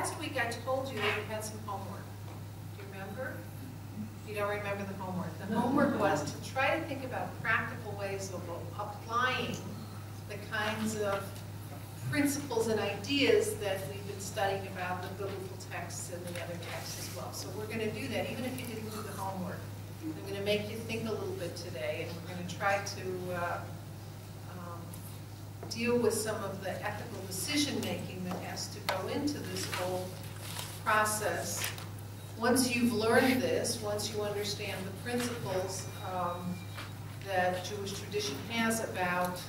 last week I told you that you had some homework. Do you remember? You don't remember the homework. The homework was to try to think about practical ways of applying the kinds of principles and ideas that we've been studying about the biblical texts and the other texts as well. So we're going to do that, even if you didn't do the homework. I'm going to make you think a little bit today, and we're going to try to deal with some of the ethical decision-making that has to go into this whole process. Once you've learned this, once you understand the principles that Jewish tradition has about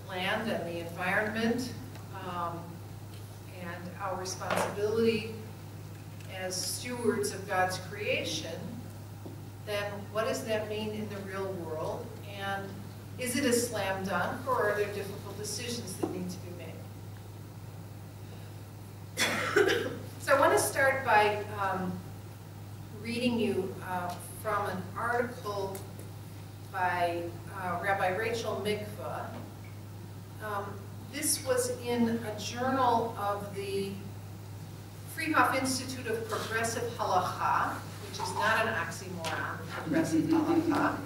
land and the environment and our responsibility as stewards of God's creation, then what does that mean in the real world? And is it a slam dunk, or are there difficult decisions that need to be made? So I want to start by reading you from an article by Rabbi Rachel Mikva. This was in a journal of the Friedhof Institute of Progressive Halacha, which is not an oxymoron, progressive halacha.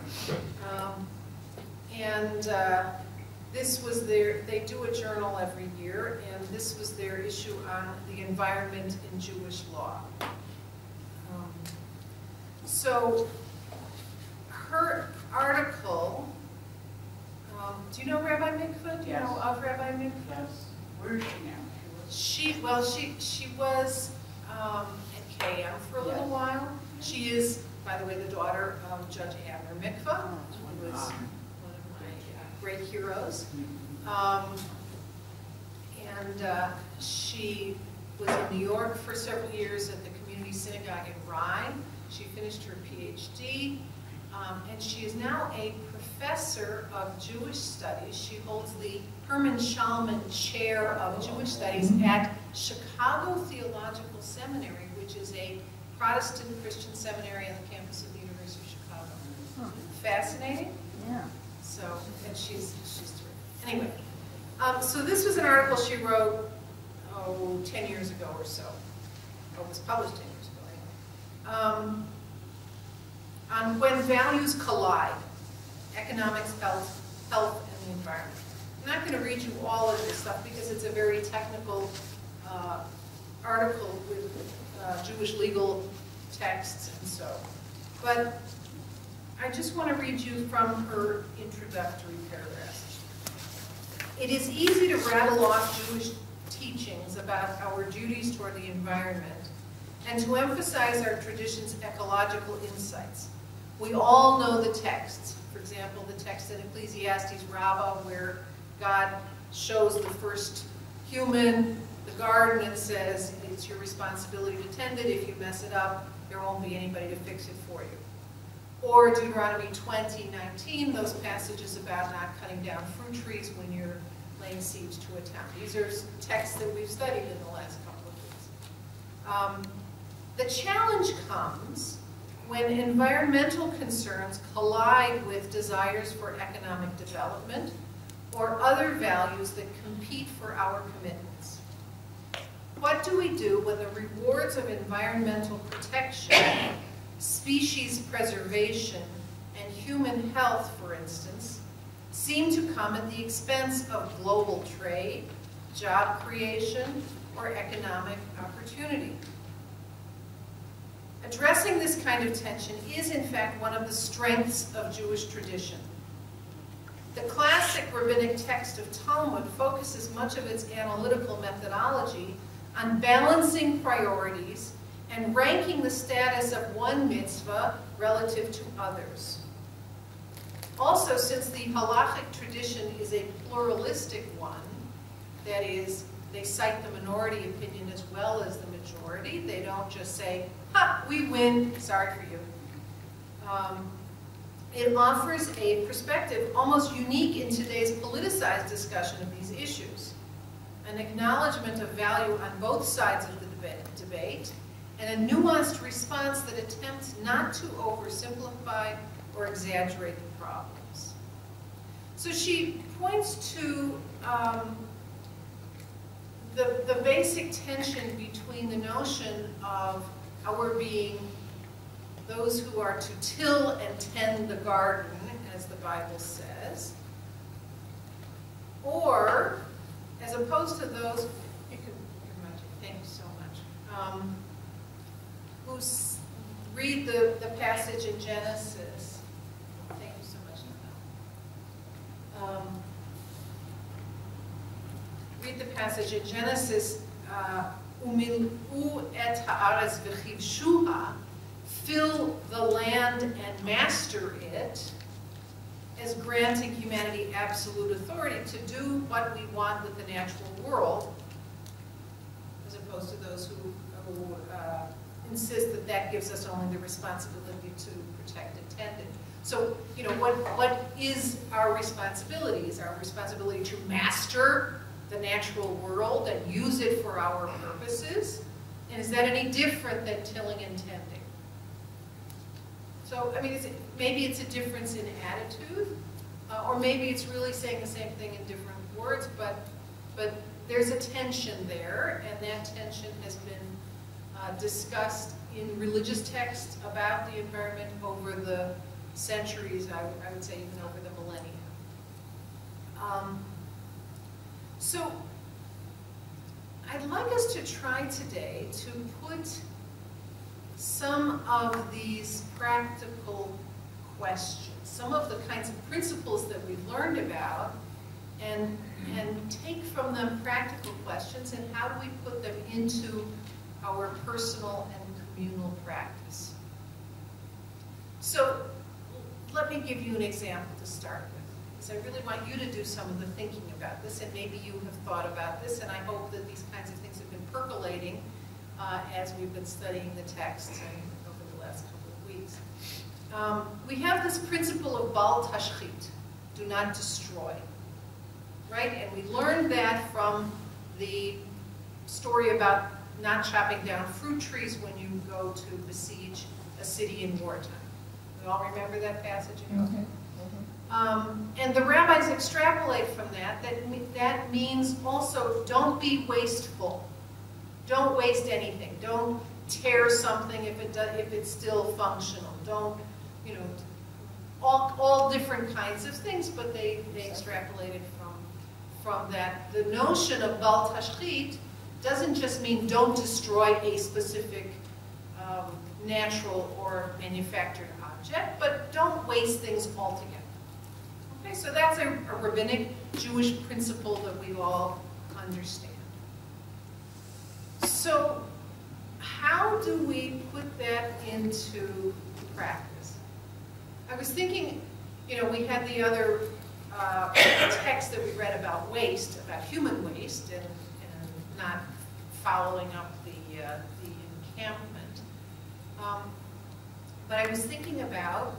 This was they do a journal every year, and this was their issue on the environment in Jewish law. So her article, do you know Rabbi Mikva? Do you know of Rabbi Mikva? Yes. Where is she now? She was at KM for a little while. She is, by the way, the daughter of Judge Abner Mikva, who was one of my great heroes. She was in New York for several years at the Community Synagogue in Rye. She finished her PhD, and she is now a professor of Jewish Studies. She holds the Herman Schalman Chair of Jewish Studies at Chicago Theological Seminary, which is a Protestant Christian seminary on the campus of the University of Chicago. Fascinating? Yeah. So, and she's terrific. Anyway, so this was an article she wrote, 10 years ago or so. Or was published 10 years ago, anyway. On when values collide, economics, health, and the environment. I'm not going to read you all of this stuff because it's a very technical article with Jewish legal texts and so. But I just want to read you from her introductory paragraphs. It is easy to rattle off Jewish teachings about our duties toward the environment and to emphasize our tradition's ecological insights. We all know the texts. For example, the text in Ecclesiastes Rabbah where God shows the first human the garden and says it's your responsibility to tend it. If you mess it up, there won't be anybody to fix it for you. Or Deuteronomy 20:19, those passages about not cutting down fruit trees when you're laying siege to a town. These are texts that we've studied in the last couple of weeks. The challenge comes when environmental concerns collide with desires for economic development or other values that compete for our commitments. What do we do when the rewards of environmental protection, species preservation, and human health, for instance, seem to come at the expense of global trade, job creation, or economic opportunity? Addressing this kind of tension is, in fact, one of the strengths of Jewish tradition. The classic rabbinic text of Talmud focuses much of its analytical methodology on balancing priorities and ranking the status of one mitzvah relative to others. Also, since the halachic tradition is a pluralistic one, that is, they cite the minority opinion as well as the majority, they don't just say, ha, we win, sorry for you. It offers a perspective almost unique in today's politicized discussion of these issues, an acknowledgement of value on both sides of the debate, and a nuanced response that attempts not to oversimplify or exaggerate the problems. So she points to the basic tension between between the notion of our being those who are to till and tend the garden, as the Bible says, or as opposed to those, thank you so much, who read the passage in Genesis. Thank you so much, Nana. Read the passage in Genesis, Umil'u et ha'aretz v'chivshuha, fill the land and master it, as granting humanity absolute authority to do what we want with the natural world, as opposed to those who insist that that gives us only the responsibility to protect and tend it. So, you know, what is our responsibility? Is our responsibility to master the natural world and use it for our purposes? And is that any different than tilling and tending? So, I mean, maybe it's a difference in attitude, or maybe it's really saying the same thing in different words, but there's a tension there, and that tension has been discussed in religious texts about the environment over the centuries, I would say even over the millennia. So, I'd like us to try today to put some of these practical questions, some of the kinds of principles that we've learned about, and take from them practical questions, and how do we put them into our personal and communal practice. So let me give you an example to start with, because I really want you to do some of the thinking about this, and maybe you have thought about this, and I hope that these kinds of things have been percolating as we've been studying the texts over the last couple of weeks. We have this principle of bal tashchit, do not destroy, right? And we learned that from the story about not chopping down fruit trees when you go to besiege a city in wartime. We all remember that passage? And the rabbis extrapolate from that means also don't be wasteful. Don't waste anything. Don't tear something if it's still functional. Don't, you know, all different kinds of things, but they extrapolated from that. The notion of bal tashchit doesn't just mean don't destroy a specific natural or manufactured object, but don't waste things altogether. Okay, so that's a rabbinic Jewish principle that we all understand. So how do we put that into practice? I was thinking, you know, we had the other text that we read about waste, about human waste, and not following up the encampment. But I was thinking about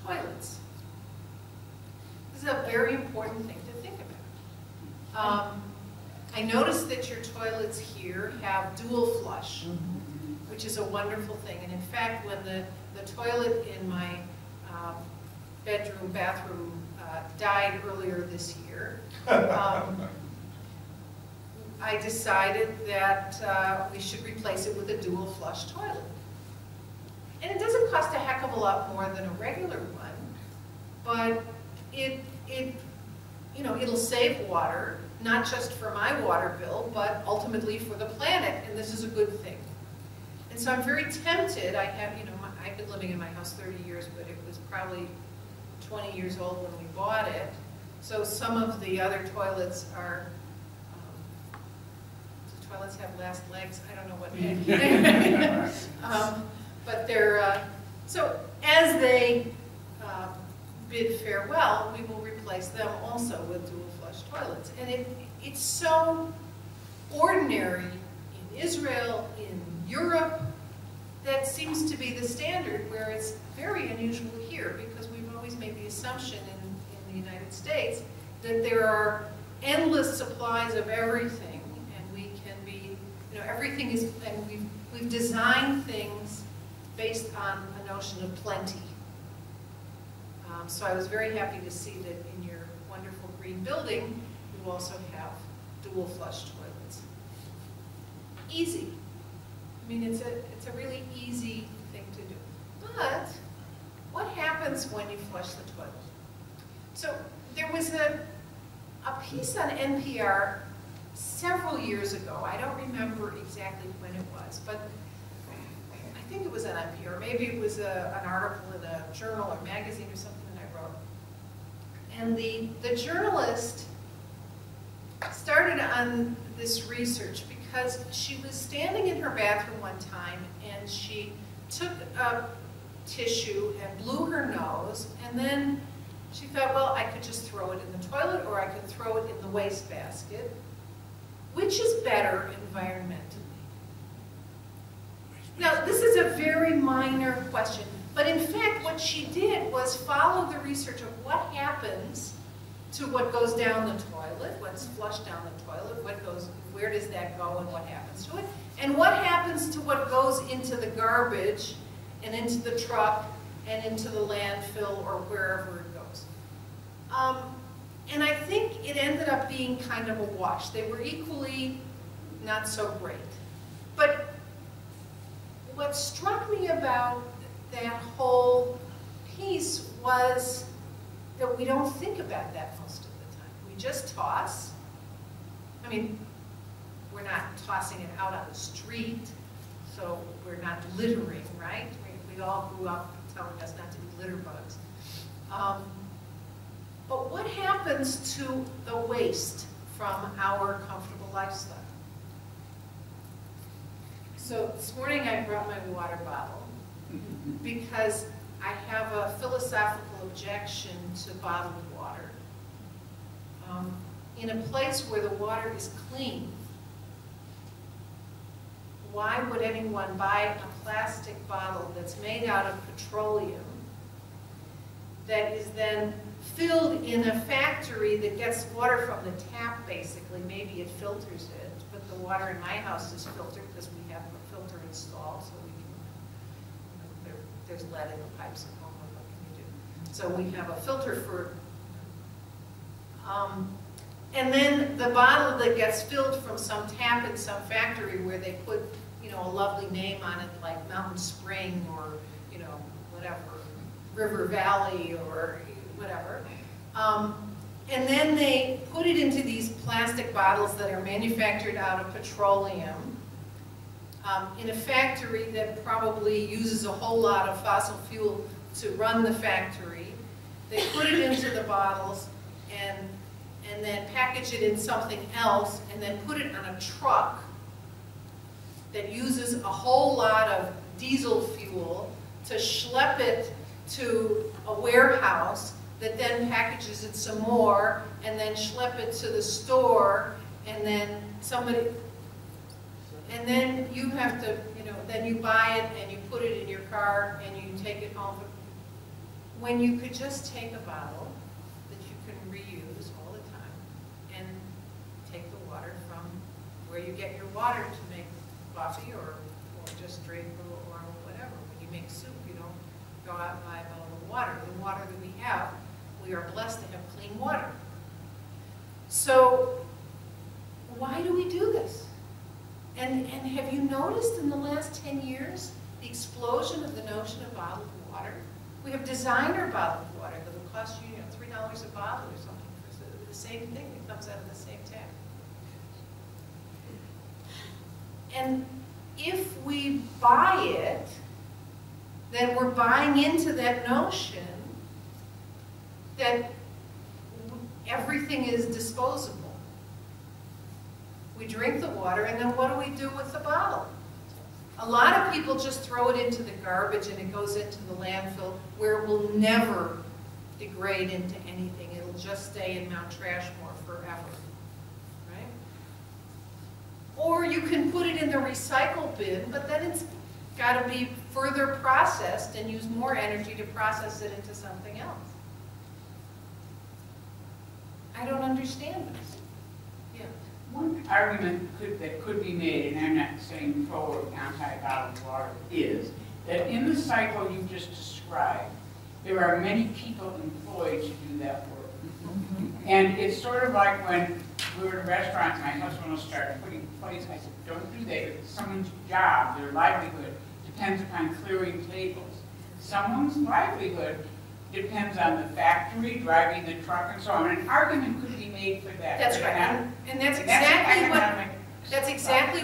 toilets. This is a very important thing to think about. I noticed that your toilets here have dual flush, which is a wonderful thing. And in fact, when the toilet in my bathroom died earlier this year, I decided that we should replace it with a dual flush toilet. And it doesn't cost a heck of a lot more than a regular one, but it'll save water, not just for my water bill, but ultimately for the planet, and this is a good thing. And so I'm very tempted. I've been living in my house 30 years, but it was probably 20 years old when we bought it. So some of the other toilets are, do toilets have last legs? I don't know what. But they're, so as they bid farewell, we will replace them also with dual flush toilets. And it's so ordinary in Israel, in Europe, that seems to be the standard, where it's very unusual here, because we've always made the assumption in the United States that there are endless supplies of everything, and we can be, everything is, and we've designed things based on a notion of plenty. So I was very happy to see that in your wonderful green building, you also have dual flush toilets. Easy. I mean, it's a really easy thing to do. But what happens when you flush the toilet? So there was a piece on NPR several years ago. I don't remember exactly when it was, but I think it was on NPR. Maybe it was an article in a journal or magazine or something that I wrote. And the journalist started on this research because she was standing in her bathroom one time and she took a tissue and blew her nose, and then she thought, well, I could just throw it in the toilet or I could throw it in the wastebasket. Which is better environmentally? Now, this is a very minor question, but in fact what she did was follow the research of what happens to what goes down the toilet, what's flushed down the toilet, where does that go and what happens to it, and what happens to what goes into the garbage and into the truck and into the landfill or wherever it goes. And I think it ended up being kind of a wash. They were equally not so great. But what struck me about that whole piece was that we don't think about that most of the time. We just toss. I mean, we're not tossing it out on the street, so we're not littering, right? We all grew up telling us not to be litter bugs. But what happens to the waste from our comfortable lifestyle? So this morning I brought my water bottle because I have a philosophical objection to bottled water. In a place where the water is clean, why would anyone buy a plastic bottle that's made out of petroleum that is then filled in a factory that gets water from the tap, basically? Maybe it filters it, but the water in my house is filtered because we have a filter installed, so we can, there's lead in the pipes at home, what can you do? So we have a filter for, and then the bottle that gets filled from some tap in some factory where they put, you know, a lovely name on it like Mountain Spring or, you know, whatever, River Valley or whatever. And then they put it into these plastic bottles that are manufactured out of petroleum in a factory that probably uses a whole lot of fossil fuel to run the factory. They put it into the bottles and then package it in something else and then put it on a truck that uses a whole lot of diesel fuel to schlep it to a warehouse that then packages it some more and then schlep it to the store, and then somebody, and then you have to, you know, then you buy it and you put it in your car and you take it home. When you could just take a bottle that you can reuse all the time and take the water from where you get your water to make coffee or just drink or whatever. When you make soup, you don't go out and buy a bottle of water. The water that we have, we are blessed to have clean water. So why do we do this? And have you noticed in the last 10 years the explosion of the notion of bottled water? We have designer bottled water that will cost you, $3 a bottle or something for the same thing that comes out of the same tap. And if we buy it, then we're buying into that notion that everything is disposable. We drink the water, and then what do we do with the bottle? A lot of people just throw it into the garbage and it goes into the landfill where it will never degrade into anything. It'll just stay in Mount Trashmore forever, right? Or you can put it in the recycle bin, but then it's got to be further processed and use more energy to process it into something else. I don't understand this. Yeah. One argument that could be made, and I'm not saying pro or anti-bottled water, is that in the cycle you just described, there are many people employed to do that work. And it's sort of like when we were in restaurants, my husband will start putting plates, I said, don't do that, it's someone's job, their livelihood depends upon clearing tables. Someone's livelihood depends on the factory, driving the truck and so on. An argument could be made for that. That's right, and that's exactly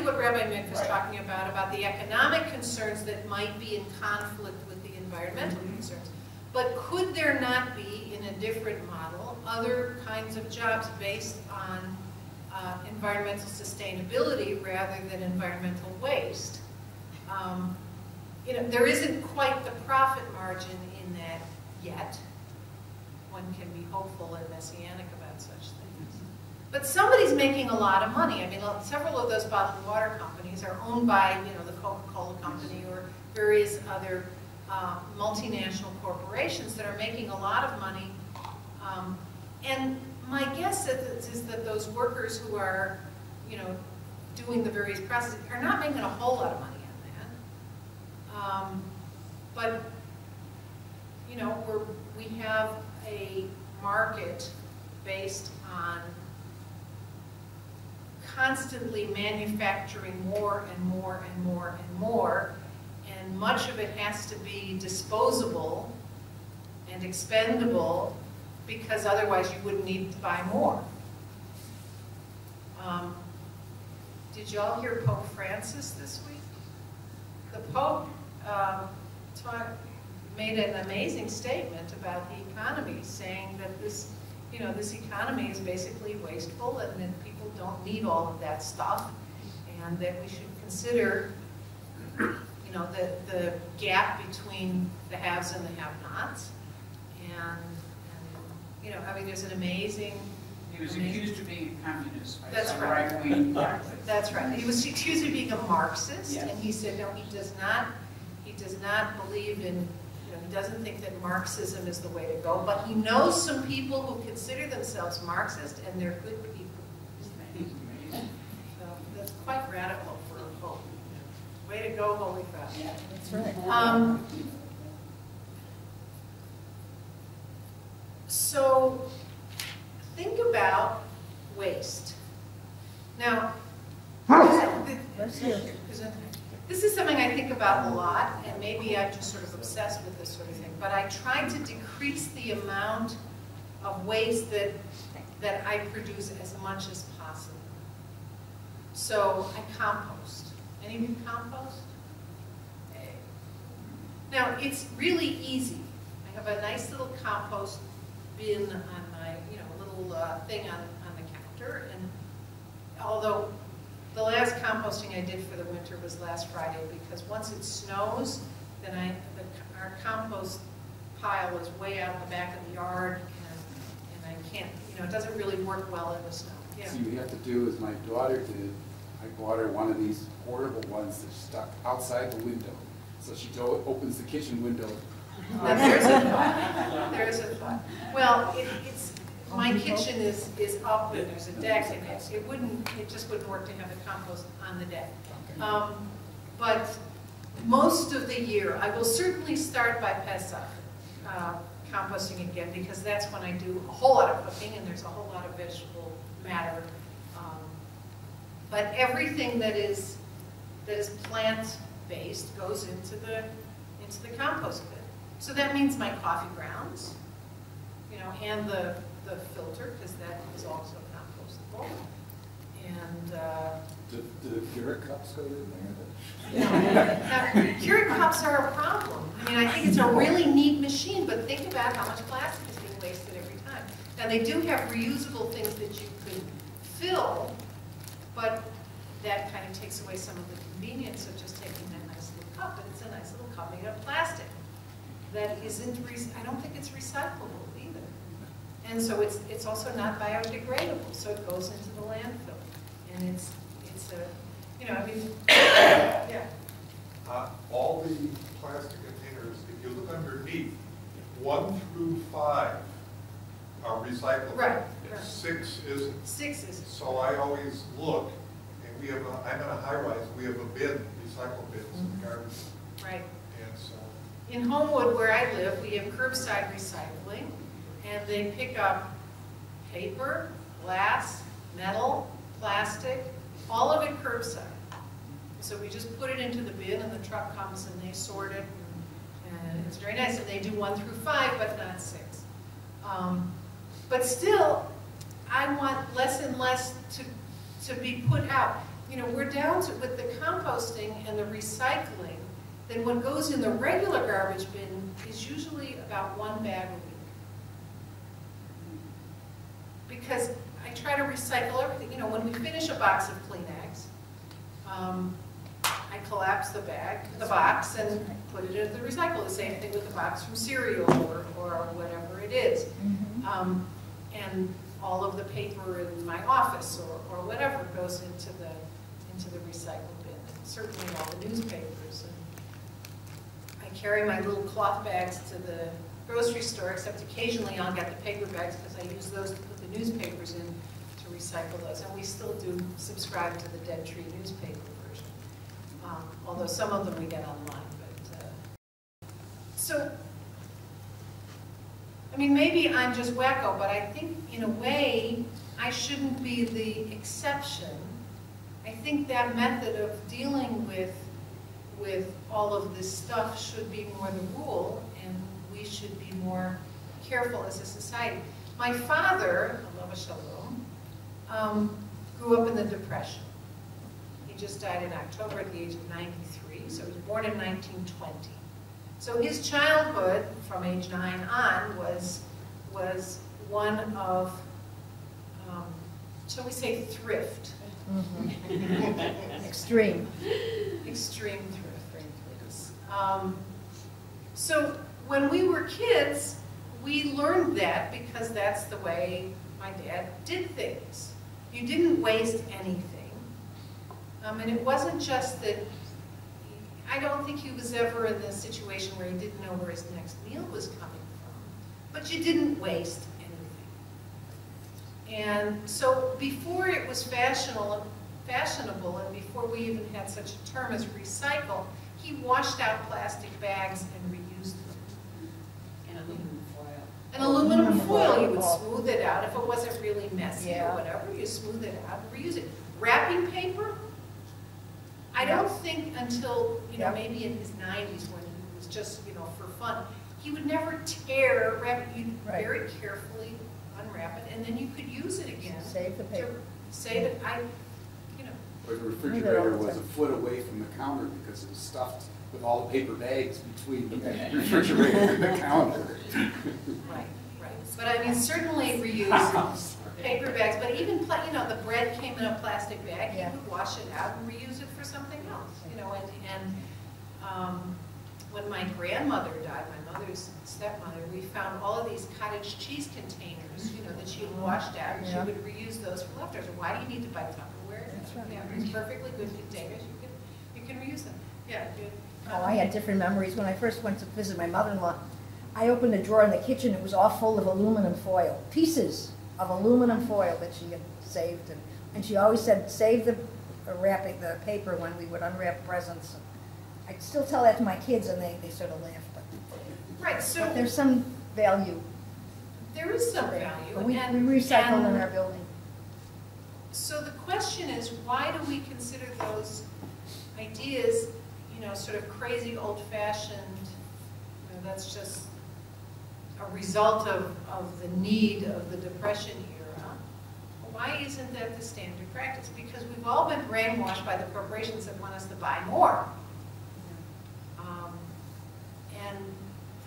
what Rabbi Mick was Right. talking about the economic concerns that might be in conflict with the environmental concerns. But could there not be, in a different model, other kinds of jobs based on environmental sustainability rather than environmental waste? You know, there isn't quite the profit margin in that yet. One can be hopeful and messianic about such things. But somebody's making a lot of money. I mean, several of those bottled water companies are owned by, you know, the Coca-Cola company or various other multinational corporations that are making a lot of money. And my guess is that those workers who are, you know, doing the various processes are not making a whole lot of money on that. But, you know, we have a market based on constantly manufacturing more and more and more and more, and much of it has to be disposable and expendable because otherwise you wouldn't need to buy more. Did y'all hear Pope Francis this week? The Pope made an amazing statement about the economy, saying that this economy is basically wasteful and that people don't need all of that stuff, and that we should consider, you know, the gap between the haves and the have-nots. And you know, I mean, there's an amazing. He was accused of being a communist by That's some right. right-wing Catholics. That's right. He was accused of being a Marxist, Yes. and he said no, he does not believe in, you know, he doesn't think that Marxism is the way to go, but he knows some people who consider themselves Marxist, and they're good people. So that's quite radical for a pope. Way to go, Holy Father. Yeah. That's right. So think about waste. Now, this is something I think about a lot, and maybe I'm just sort of obsessed with this sort of thing, but I try to decrease the amount of waste that I produce as much as possible. So I compost. Any of you compost? Okay. Now, it's really easy. I have a nice little compost bin on my, you know, little thing on the counter, and although the last composting I did for the winter was last Friday, because once it snows, then our compost pile is way out in the back of the yard, and I can't, you know, it doesn't really work well in the snow. Yeah. So you have to do as my daughter did. I bought her one of these portable ones that's stuck outside the window. So she opens the kitchen window. Now, there's a thought. There's a thought. Well, my kitchen is up and there's a deck, and it just wouldn't work to have the compost on the deck. But most of the year, I will certainly start by Pesach, composting again, because that's when I do a whole lot of cooking and there's a whole lot of vegetable matter. But everything that is plant-based goes into the compost bin. So that means my coffee grounds, you know, and the filter, because that is also compostable. And Do the Keurig cups go in there? now, Keurig cups are a problem. I mean, I think it's a really neat machine, but think about how much plastic is being wasted every time. Now, they do have reusable things that you could fill, but that kind of takes away some of the convenience of just taking that nice little cup, but it's a nice little cup made of plastic. That isn't, I don't think it's recyclable either. And so it's also not biodegradable, so it goes into the landfill. And it's a, you know, I mean, yeah. All the plastic containers, if you look underneath, 1 through 5 are recyclable. Right. 6 isn't. 6 is. So I always look, and we have I'm in a high-rise, we have a bin, recycle bins in the garbage. Right. And so. In Homewood, where I live, we have curbside recycling, and they pick up paper, glass, metal, plastic, all of it curbside. So we just put it into the bin and the truck comes and they sort it. And it's very nice. And they do 1 through 5, but not 6. But still, I want less and less to be put out. You know, we're down to, with the composting and the recycling, then what goes in the regular garbage bin is usually about 1 bag a week. Because I try to recycle everything. You know, when we finish a box of Kleenex, I collapse the box, and put it into the recycle. The same thing with the box from cereal or whatever it is. And all of the paper in my office or whatever goes into the recycle bin. And certainly all the newspapers. And I carry my little cloth bags to the grocery store, except occasionally I'll get the paper bags because I use those to put the newspapers in to recycle those. And we still do subscribe to the Dead Tree newspaper version, although some of them we get online. So, I mean, maybe I'm just wacko, but I think in a way I shouldn't be the exception. I think that method of dealing with all of this stuff should be more the rule, and we should be more careful as a society. My father, Alav Shalom, grew up in the Depression. He just died in October at the age of 93, so he was born in 1920. So his childhood, from age 9 on, was one of, shall we say, thrift. Extreme. Extreme thrift. So when we were kids, we learned that because that's the way my dad did things. You didn't waste anything. And it wasn't just that, I don't think he was ever in this situation where he didn't know where his next meal was coming from. But you didn't waste anything. And so before it was fashionable, and before we even had such a term as recycle, he washed out plastic bags and reused them. And aluminum foil. And aluminum foil, you would smooth it out. If it wasn't really messy Yeah. or whatever, you smooth it out and reuse it. Wrapping paper, I don't think until, you know, Yep. maybe in his 90s when he was just, you know, for fun, he would never tear, wrap it. You'd Right. very carefully unwrap it, and then you could use it again. Save the paper. To say that you know. Or the refrigerator was a foot away from the counter because it was stuffed with all the paper bags between the refrigerator and the counter. Right. But I mean, certainly reuse paper bags, but even, you know, the bread came in a plastic bag, Yeah. you could wash it out and reuse it for something else, you know, and when my grandmother died, my mother's stepmother, we found all of these cottage cheese containers, you know, that she had washed out, and she Yeah. would reuse those for leftovers. Why do you need to buy Tupperware? That's right. Yeah, it's perfectly good containers, you can reuse them. Yeah, good. Oh, I had different memories. When I first went to visit my mother-in-law, I opened a drawer in the kitchen. It was all full of aluminum foil, pieces of aluminum foil that she had saved. And she always said, save the wrapping, the paper when we would unwrap presents. I still tell that to my kids, and they sort of laugh. Right, so But there's some value. there is some there. value. But we and- recycle in and- our building. So the question is, why do we consider those ideas, you know, sort of crazy, old-fashioned, you know, that's just a result of the need of the Depression era? Why isn't that the standard practice? Because we've all been brainwashed by the corporations that want us to buy more. And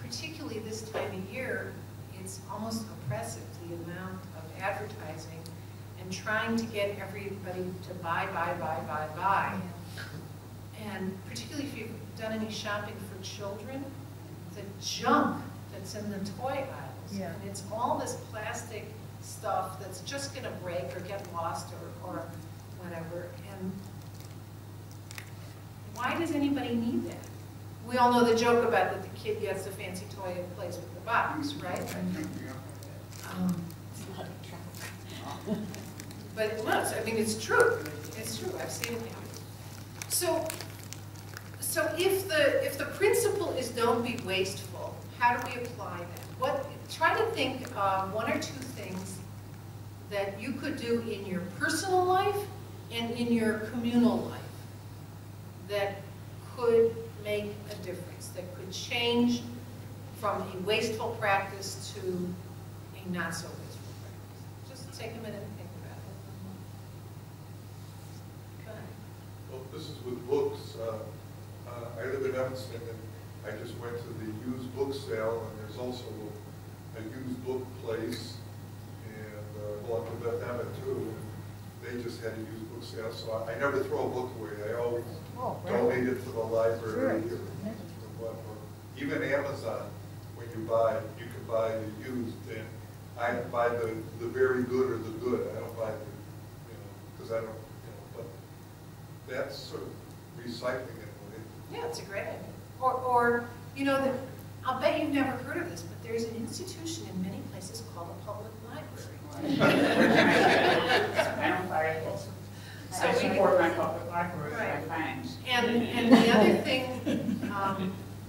particularly this time of year, it's almost oppressive, the amount of advertising and trying to get everybody to buy. And particularly if you've done any shopping for children, the junk that's in the toy aisles. Yeah. And it's all this plastic stuff that's just going to break or get lost or whatever. And why does anybody need that? We all know the joke about that the kid gets the fancy toy and plays with the box, right? But it was, I mean, it's true. It's true, I've seen it happen. So if the principle is don't be wasteful, how do we apply that? Try to think of 1 or 2 things that you could do in your personal life and in your communal life that could make a difference, that could change from a wasteful practice to a not so wasteful practice? Just take a minute and think about it. Go ahead. Well, this is with books. I live in Evanston, and I just went to the used book sale, and there's also a used book place, and along with Beth Emmett too. They just had a used book sale, so I never throw a book away. I always donate it to the library or what. Or even Amazon, when you buy, you can buy the used, and I buy the very good or the good. I don't buy the, because I don't, but that's sort of recycling in a way. Yeah, it's a great idea. Or I'll bet you've never heard of this, but there's an institution in many places called a public library. I don't buy it. So I we support my public library, Right. I find. And the other thing,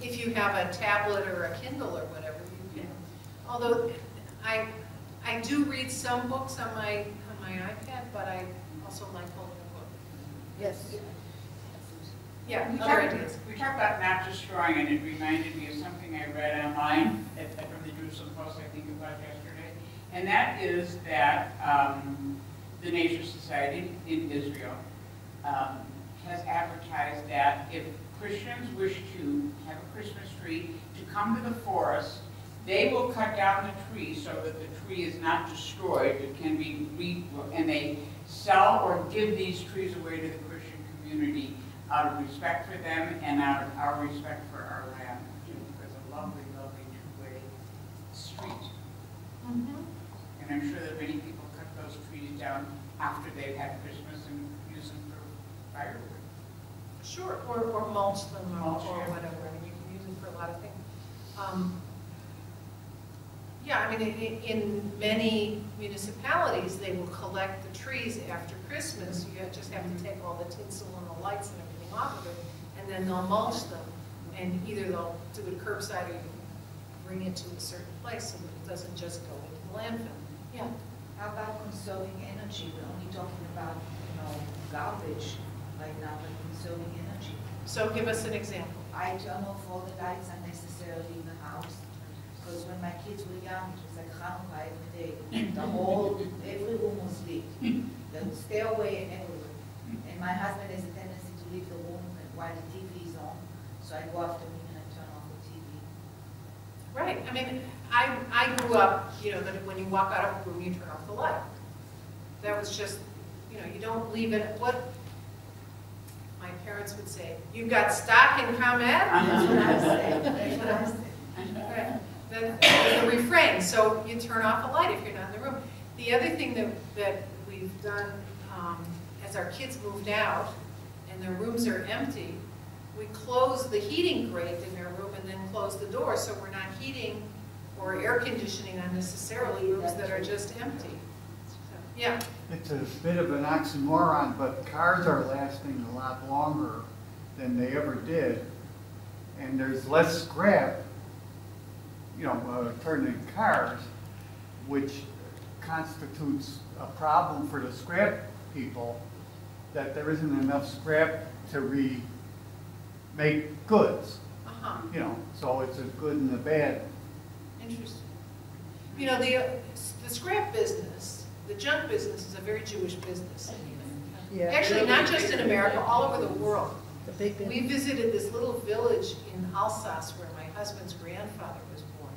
if you have a tablet or a Kindle or whatever, you can, although I do read some books on my iPad, but I also like holding a book. Yes. Yeah, We other talked- ideas. We talked about not destroying, and it reminded me of something I read online from the Jerusalem Post, I think it was yesterday. And that is that the Nature Society in Israel has advertised that if Christians wish to have a Christmas tree, to come to the forest, they will cut down the tree so that the tree is not destroyed, it can be and they sell or give these trees away to the Christian community out of respect for them and out of our respect for our land, which is a lovely, lovely two-way street. Mhm. And I'm sure that many people cut those trees down after they've had Christmas and use them for firewood. Sure, or mulch them or Mulch, yeah. whatever. I mean, you can use them for a lot of things. Yeah, I mean, in many municipalities, they will collect the trees after Christmas. You just have to take all the tinsel and the lights and everything off of it, and then they'll mulch them. And either they'll do it curbside or you can bring it to a certain place so that it doesn't just go into the landfill. Yeah. How about conserving energy? We're only talking about, garbage right now, but conserving energy. So give us an example. I turn off all the lights unnecessarily in the house, because when my kids were young, it was like Hanukkah every day. Every room was lit. The stairway and everywhere. And my husband has a tendency to leave the room while the TV is on, so I go after him and I turn off the TV. Right, I mean, I grew up, that when you walk out of a room, you turn off the light. That was just, you don't leave it, what my parents would say, you got stock in ComEd? That's what I say. That's what I say. Right. That's the refrain, so you turn off a light if you're not in the room. The other thing that we've done, as our kids moved out and their rooms are empty, we close the heating grate in their room and then close the door, so we're not heating or air conditioning unnecessarily rooms that are just empty. So, yeah. It's a bit of an oxymoron, but cars are lasting a lot longer than they ever did, and there's less scrap, turned in cars, which constitutes a problem for the scrap people, that there isn't enough scrap to make goods. Uh-huh. So it's a good and a bad. Interesting. The scrap business, the junk business is a very Jewish business. Yeah. Actually, not just in America, all over the world. The big We visited this little village in Alsace where my husband's grandfather was born.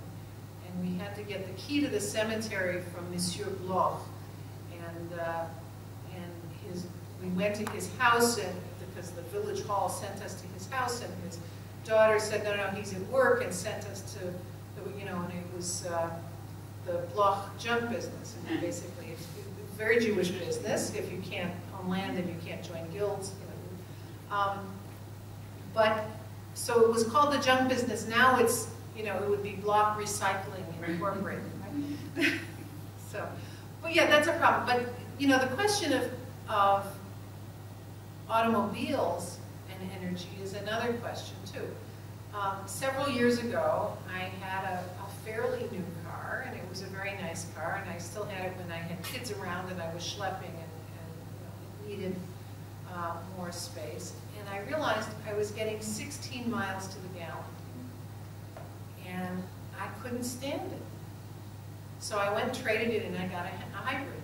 And we had to get the key to the cemetery from Monsieur Bloch. And we went to his house because the village hall sent us to his house, and his daughter said, no, he's at work, and sent us to, and it was the Bloch junk business. And basically, it's a very Jewish business. If you can't own land and you can't join guilds, so it was called the junk business. Now it's, it would be Bloch Recycling Incorporated. Right? But yeah, that's a problem. But, the question of automobiles and energy is another question too. Several years ago, I had a fairly new car, and it was a very nice car, and I still had it when I had kids around and I was schlepping and it needed more space. And I realized I was getting 16 miles to the gallon, and I couldn't stand it. So I went and traded it, and I got a hybrid.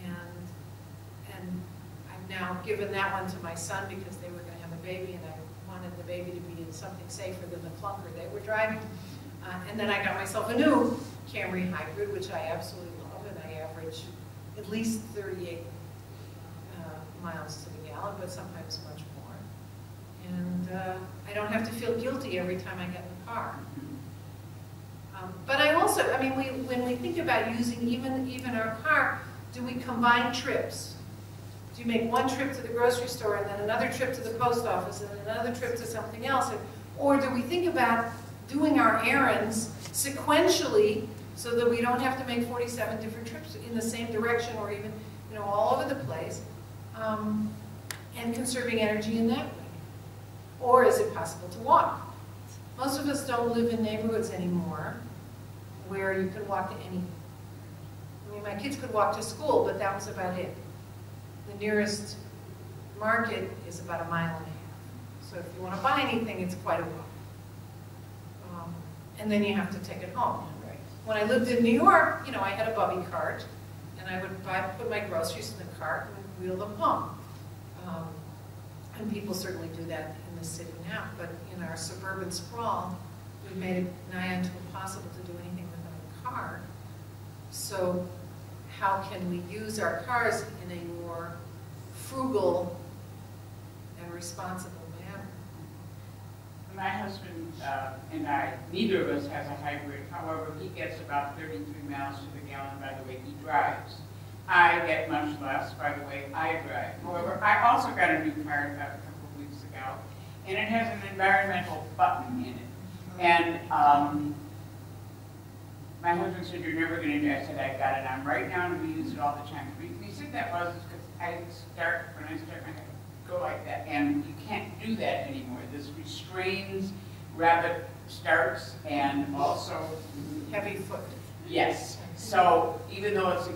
And I've now given that one to my son because they were going to have a baby, and I wanted the baby to be in something safer than the clunker they were driving. And then I got myself a new Camry hybrid, which I absolutely love, and I average at least 38 miles to the gallon, but sometimes much more. And I don't have to feel guilty every time I get in the car. But I also, I mean, when we think about using even our car, do we combine trips? Do you make one trip to the grocery store and then another trip to the post office and another trip to something else? Or do we think about doing our errands sequentially so that we don't have to make 47 different trips in the same direction or even, you know, all over the place, and conserving energy in that way? Or is it possible to walk? Most of us don't live in neighborhoods anymore where you can walk to any. I mean, my kids could walk to school, but that was about it. The nearest market is about 1.5 miles. So if you want to buy anything, it's quite a walk. And then you have to take it home. When I lived in New York, you know, I had a bubby cart, and I would put my groceries in the cart and wheel them home. And people certainly do that in the city now, but in our suburban sprawl, we've made it nigh unto impossible to do anything without a car. So how can we use our cars in a more frugal and responsible manner? My husband and I, neither of us has a hybrid. However, he gets about 33 miles to the gallon by the way he drives. I get much less by the way I drive. However, I also got a new car about a couple of weeks ago, and it has an environmental button in it. And my husband said, "You're never going to do it." I said, "I got it on right now, and we use it all the time." And he said that was because when I start, I go like that, and you can't do that anymore. This restrains rapid starts and also Heavy foot. yes. So even though it's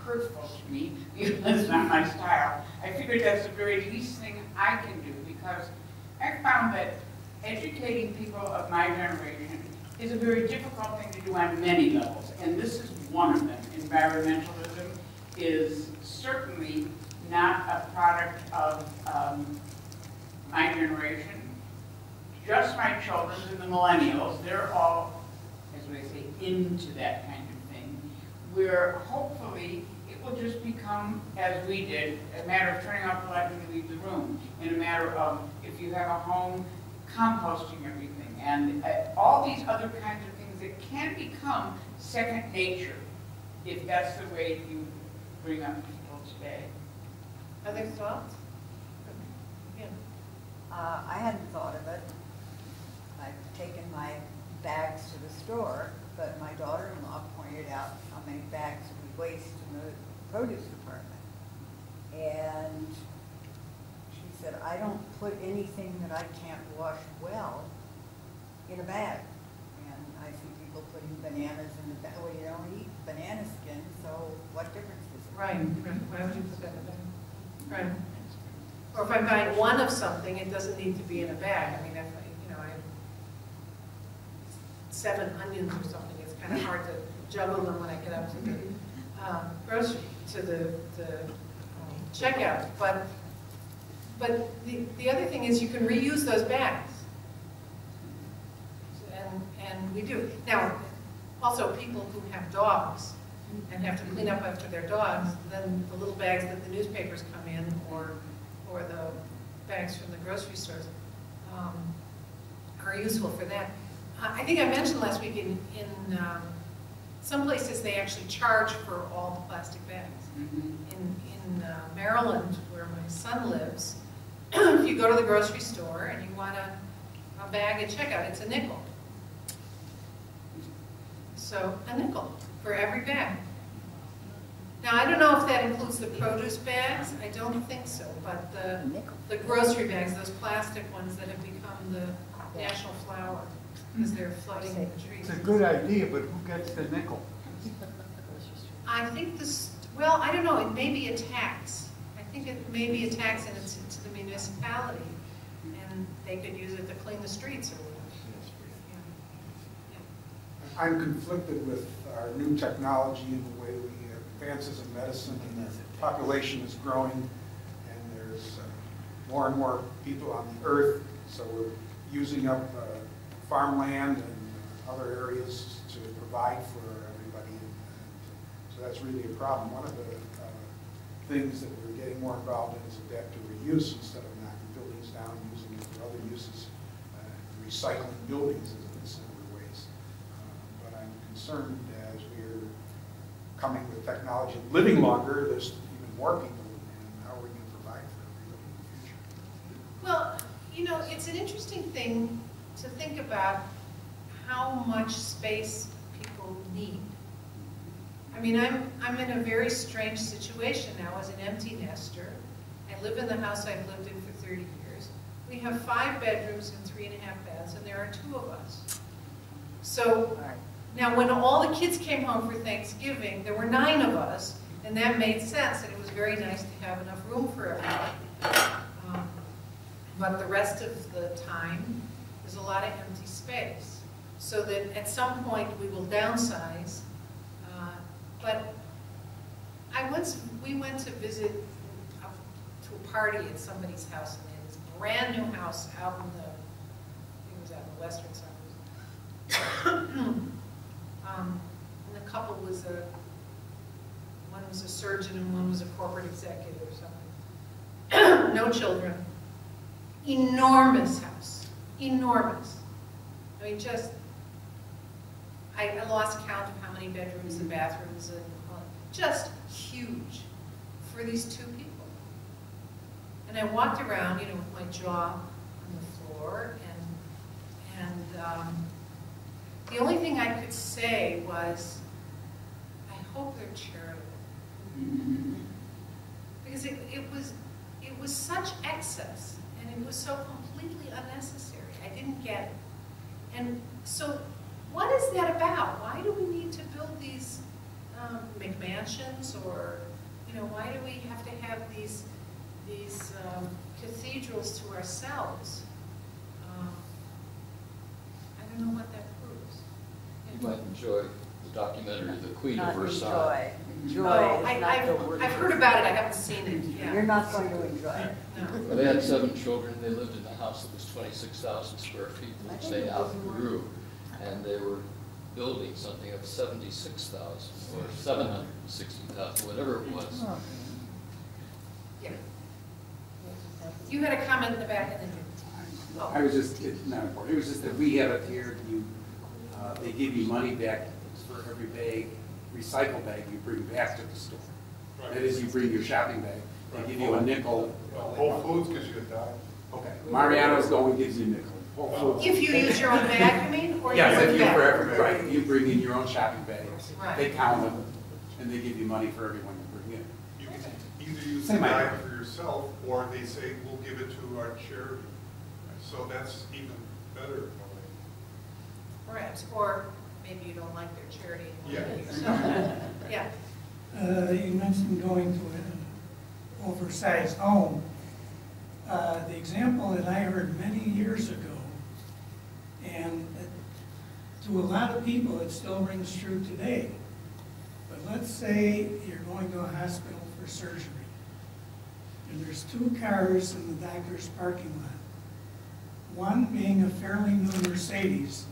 hurtful to me because it's not my style, I figured that's the very least thing I can do, because I found that educating people of my generation is a very difficult thing to do on many levels, and this is one of them. Environmentalism is certainly not a product of my generation. Just my children and the millennials, they're all, as we say, into that kind of thing, where hopefully it will just become, as we did, a matter of turning off the light when you leave the room, and a matter of, if you have a home, composting everything, and all these other kinds of things that can become second nature, if that's the way you bring up people today. Other thoughts? Yeah. I hadn't thought of it. I've taken my bags to the store, but my daughter-in-law pointed out how many bags we waste in the produce department. And she said, I don't put anything that I can't wash well in a bag. And I see people putting bananas in the bag. Well, you don't eat banana skin, so what difference does it make? Right. Why would you put that in a bag? Right. Or if I'm buying one of something, it doesn't need to be in a bag. I mean, if I have 7 onions or something, it's kind of hard to juggle them when I get up to the grocery, to the checkout. But the other thing is you can reuse those bags. And we do. Now, also people who have dogs and have to clean up after their dogs, then the little bags that the newspapers come in, or the bags from the grocery stores, are useful for that. I think I mentioned last week in some places they actually charge for all the plastic bags. In Maryland, where my son lives, if you go to the grocery store and you want a bag at checkout, it's a nickel. So a nickel for every bag. Now, I don't know if that includes the produce bags. I don't think so, but the grocery bags, those plastic ones that have become the national flower. because they're flooding the trees. It's a good idea, but who gets the nickel? I think this, well, I don't know, it may be a tax. I think it may be a tax and it's to the municipality, and they could use it to clean the streets or whatever. I'm conflicted with our new technology and the way we advances in medicine, and the population is growing, and there's more and more people on the earth, so we're using up farmland and other areas to provide for everybody. And so that's really a problem. One of the things that we're getting more involved in is adaptive reuse instead of knocking buildings down, using it for other uses, recycling buildings in similar ways. But I'm concerned as we're coming with technology, living longer, there's even more people, and how are we going to provide for everybody in the future? Well, you know, it's an interesting thing to think about how much space people need. I mean, I'm in a very strange situation now as an empty nester. I live in the house I've lived in for 30 years. We have 5 bedrooms and 3.5 baths, and there are 2 of us. So now when all the kids came home for Thanksgiving, there were 9 of us, and that made sense, and it was very nice to have enough room for everybody. But the rest of the time, there's a lot of empty space. So that at some point we will downsize. But we went to visit to a party at somebody's house, and they had this brand new house out in the, I think it was out in the western suburbs. And the couple was one was a surgeon and one was a corporate executive or something. No children. Enormous house. Enormous. I mean, just, I lost count of how many bedrooms and bathrooms, and just huge for these 2 people. And I walked around, you know, with my jaw on the floor, and the only thing I could say was, I hope they're charitable. Because it was such excess, and it was so completely unnecessary. I didn't get it. And so, what is that about? Why do we need to build these McMansions, or, you know, why do we have to have these cathedrals to ourselves? I don't know what that proves. You might enjoy the documentary, The Queen of Versailles. Enjoy. Oh, Enjoy is not the word. I've heard about it, I haven't seen it. Yeah. You're not going to enjoy it. No. Well, they had 7 children. They lived in a house that was 26,000 square feet, which they outgrew. And they were building something of 76,000 or 760,000, whatever it was. Yeah. You had a comment in the back, and then I was just, it's not important, it was just that we have it here, they give you money back for every bag, recycle bag you bring back to the store. That is, you bring your shopping bag, they give you a nickel. Whole Foods gives you a dime. Okay, Mariano's going, gives you a nickel. Whole Foods. if you use your own bag, you mean, or Yes, your if own you, bag? for every, right, you bring in your own shopping bags, Right. they count them, and they give you money for everyone you bring in. You can either use the Same idea. dime for yourself, or they say, we'll give it to our charity. So that's even better. Perhaps, or maybe you don't like their charity. Yeah. So, yeah. You mentioned going to an oversized home. The example that I heard many years ago, and to a lot of people it still rings true today. But let's say you're going to a hospital for surgery, and there's 2 cars in the doctor's parking lot. One being a fairly new Mercedes,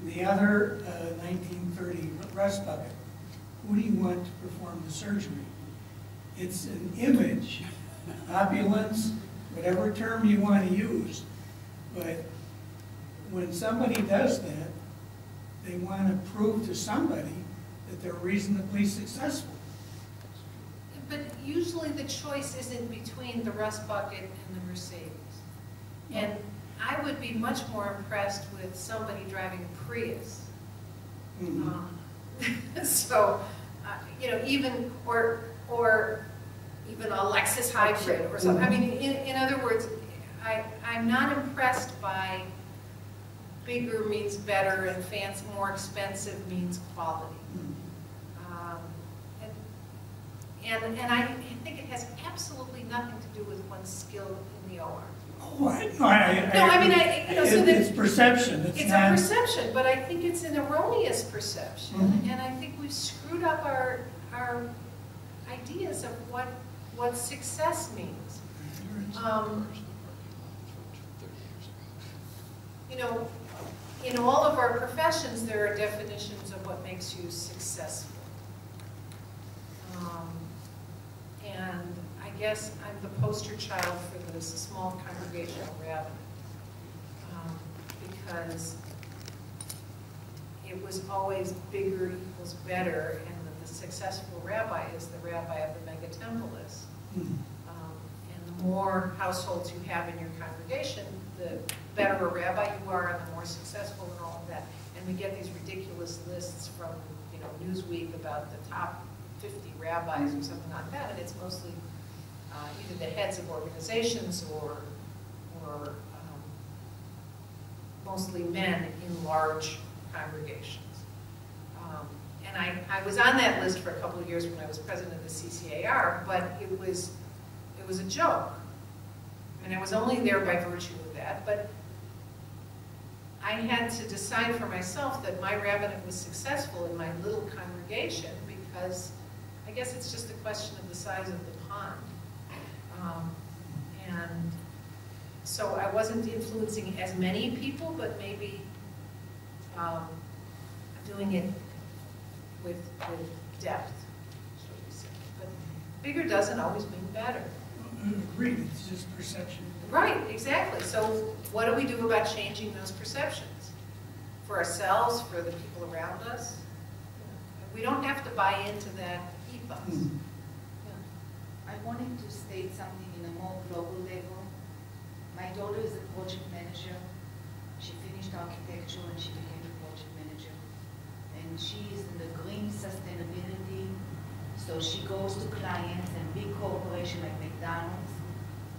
and the other 1930 rust bucket. Who do you want to perform the surgery? It's an image, opulence, whatever term you want to use. But when somebody does that, they want to prove to somebody that they're reasonably successful. But usually the choice isn't between the rust bucket and the Mercedes. And I would be much more impressed with somebody driving a Prius. So, you know, even, or even a Lexus hybrid or something. I mean, in other words, I'm not impressed by bigger means better and fancy, more expensive means quality. And I think it has absolutely nothing to do with one's skill in the OR. Oh, I So that it's perception. it's a perception, but I think it's an erroneous perception, and I think we've screwed up our ideas of what success means. You know, in all of our professions, there are definitions of what makes you successful. And I guess I'm the poster child for this small congregational rabbinate, because it was always bigger equals better, and the successful rabbi is the rabbi of the mega temple is. And the more households you have in your congregation, the better a rabbi you are, and the more successful and all of that. And we get these ridiculous lists from, you know, Newsweek about the top 50 rabbis or something like that, and it's mostly either the heads of organizations or mostly men in large congregations. And I was on that list for a couple of years when I was president of the CCAR, but it was a joke. And I was only there by virtue of that, but I had to decide for myself that my rabbinate was successful in my little congregation, because I guess it's just a question of the size of the pond. And so I wasn't influencing as many people, but maybe doing it with depth, shall we say. But bigger doesn't always mean better. Agreed, it's just perception. Right, exactly. So what do we do about changing those perceptions? For ourselves, for the people around us? We don't have to buy into that ethos. I wanted to state something in a more global level. My daughter is a project manager. She finished architecture and she became a project manager. And she is in the green sustainability. So she goes to clients and big corporations like McDonald's,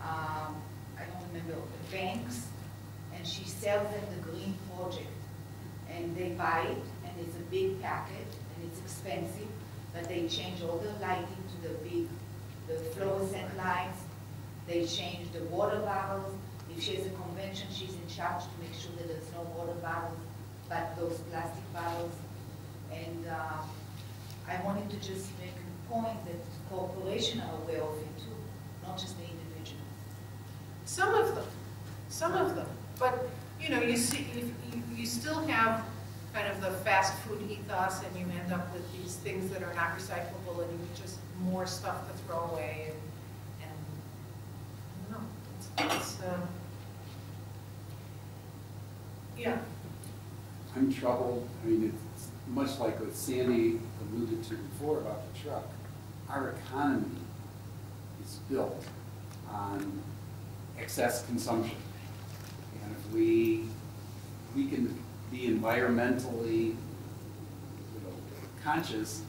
I don't remember, the banks, and she sells them the green project. And they buy it, and it's a big packet, and it's expensive, but they change all the lighting to the fluorescent lights. They change the water bottles. If she has a convention, she's in charge to make sure that there's no water bottles, but those plastic bottles. And I wanted to just make a point that corporations are aware of it too, not just the individual. Some of them. But you know, you see, you still have kind of the fast food ethos, and you end up with these things that are not recyclable, and you just more stuff to throw away, and I don't know. It's yeah. I'm troubled. I mean, it's much like what Sandy alluded to before about the truck. Our economy is built on excess consumption. And if we can be environmentally conscious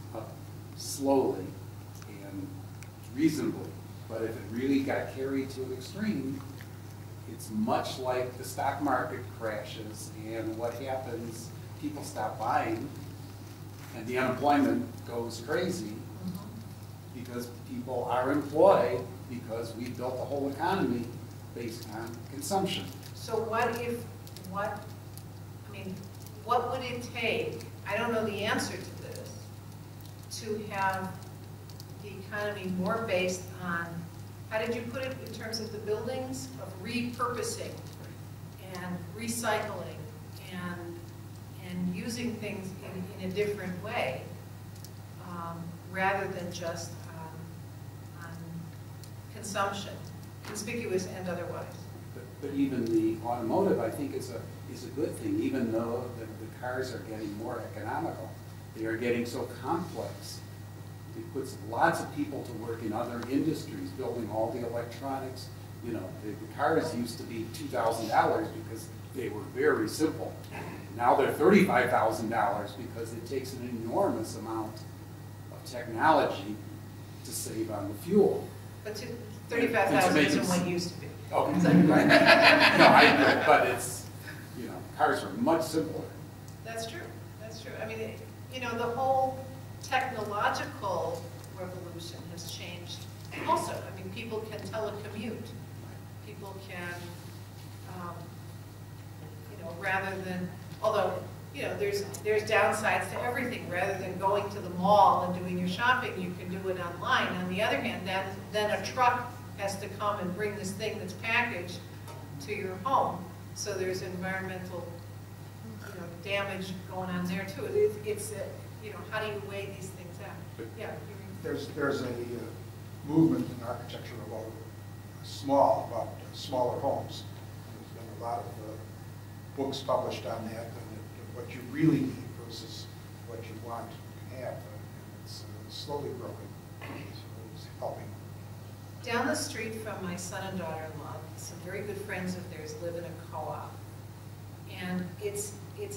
slowly and reasonably, but if it really got carried to an extreme, it's much like the stock market crashes, and what happens, people stop buying, and the unemployment goes crazy because people are employed because we built the whole economy based on consumption. So what would it take, I don't know the answer to this, to have the economy more based on, how did you put it in terms of the buildings, of repurposing and recycling and using things in a different way, rather than just on consumption, conspicuous and otherwise. But even the automotive, I think, is a good thing, even though the cars are getting more economical. They are getting so complex. It puts lots of people to work in other industries, building all the electronics. You know, the cars used to be $2,000 because they were very simple. Now they're $35,000 because it takes an enormous amount of technology to save on the fuel. But 35,000 isn't what it used to be. Okay. No, I agree, but it's, you know, cars were much simpler. That's true, that's true. I mean, you know, the whole technological revolution has changed also. I mean, people can telecommute. People can, you know, rather than, although, you know, there's downsides to everything. Rather than going to the mall and doing your shopping, you can do it online. On the other hand, then a truck has to come and bring this thing that's packaged to your home. So there's environmental, you know, damage going on there too. It's you know, how do you weigh these things out? Yeah. There's a movement in architecture about smaller homes. There's been a lot of books published on that, and what you really need versus what you want you can have. And it's slowly growing, so it's helping. Down the street from my son and daughter-in-law, some very good friends of theirs live in a co-op. And it's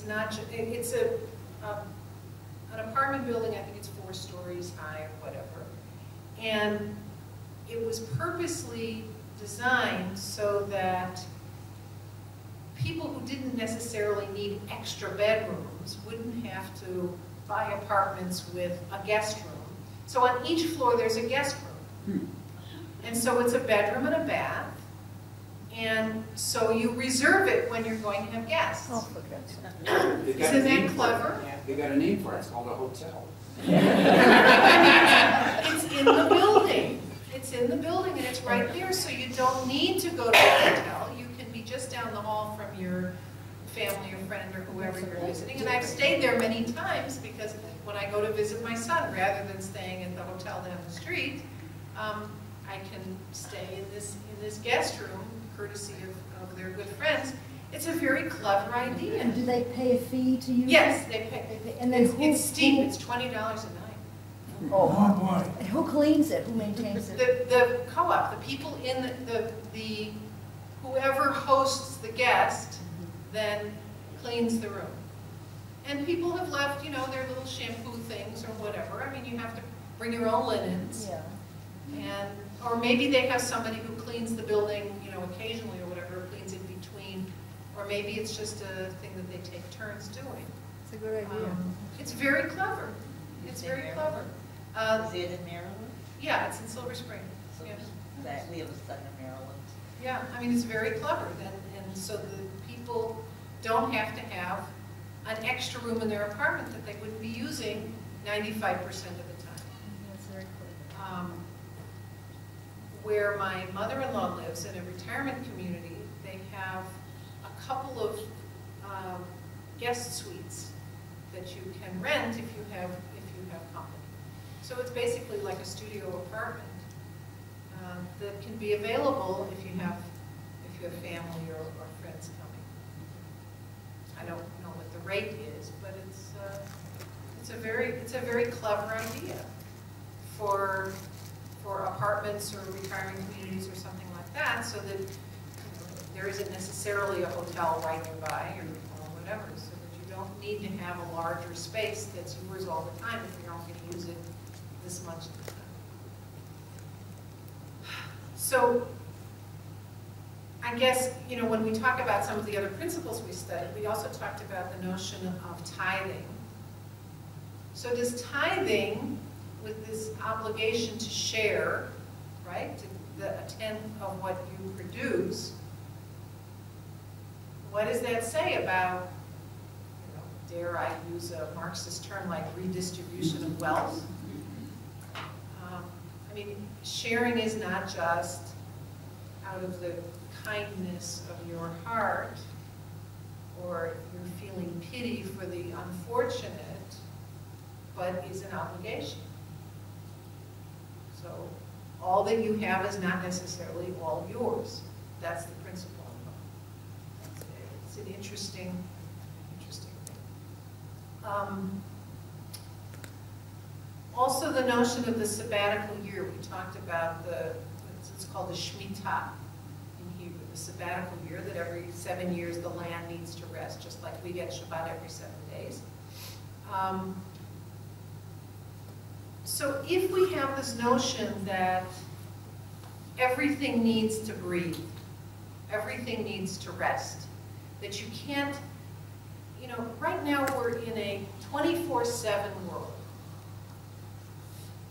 not, it's an apartment building, I think it's 4 stories high or whatever. And it was purposely designed so that people who didn't necessarily need extra bedrooms wouldn't have to buy apartments with a guest room. So on each floor there's a guest room. And so it's a bedroom and a bath. And so you reserve it when you're going to have guests. Oh, for God's sake. Isn't that clever? They got a name for it, it's called a hotel. It's in the building. It's in the building and it's right there, so you don't need to go to a hotel. You can be just down the hall from your family or friend or whoever you're visiting. And I've stayed there many times because when I go to visit my son, rather than staying at the hotel down the street, I can stay in this guest room, courtesy of their good friends. It's a very clever idea. And do they pay a fee to use it? Yes, they pay. And then It's steep. It's $20 a night. Oh, boy. And who cleans it? Who maintains it? The co-op, the people in the whoever hosts the guest, then cleans the room. And people have left, you know, their little shampoo things or whatever. I mean, you have to bring your own linens. Yeah. And, or maybe they have somebody who cleans the building, you know, occasionally or whatever, cleans in between. Or maybe it's just a thing that they take turns doing. It's a good idea. It's very clever. It's very clever. Is it in Maryland? Yeah, it's in Silver Spring. So Yeah. that we have a son in Maryland. Yeah, I mean, it's very clever, and so the people don't have to have an extra room in their apartment that they wouldn't be using 95% of the time. That's very clever. Where my mother-in-law lives in a retirement community, they have a couple of guest suites that you can rent if you have company. So it's basically like a studio apartment that can be available if you have family or friends coming. I don't know what the rate is, but it's a very clever idea for apartments or retiring communities or something like that, so that there isn't necessarily a hotel right nearby or whatever, so that you don't need to have a larger space that's yours all the time if you're not going to use it this much of the time. So I guess, you know, when we talk about some of the other principles we studied, we also talked about the notion of tithing. So does tithing, with this obligation to share, right, to a tenth of what you produce, what does that say about, you know, dare I use a Marxist term like redistribution of wealth? I mean, sharing is not just out of the kindness of your heart, or you're feeling pity for the unfortunate, but is an obligation. So all that you have is not necessarily all yours. That's the principle. It's an interesting thing. Also the notion of the sabbatical year. We talked about it's called the Shemitah in Hebrew, the sabbatical year, that every 7 years the land needs to rest, just like we get Shabbat every 7 days. So if we have this notion that everything needs to breathe, everything needs to rest, that you can't you know, right now we're in a 24/7 world.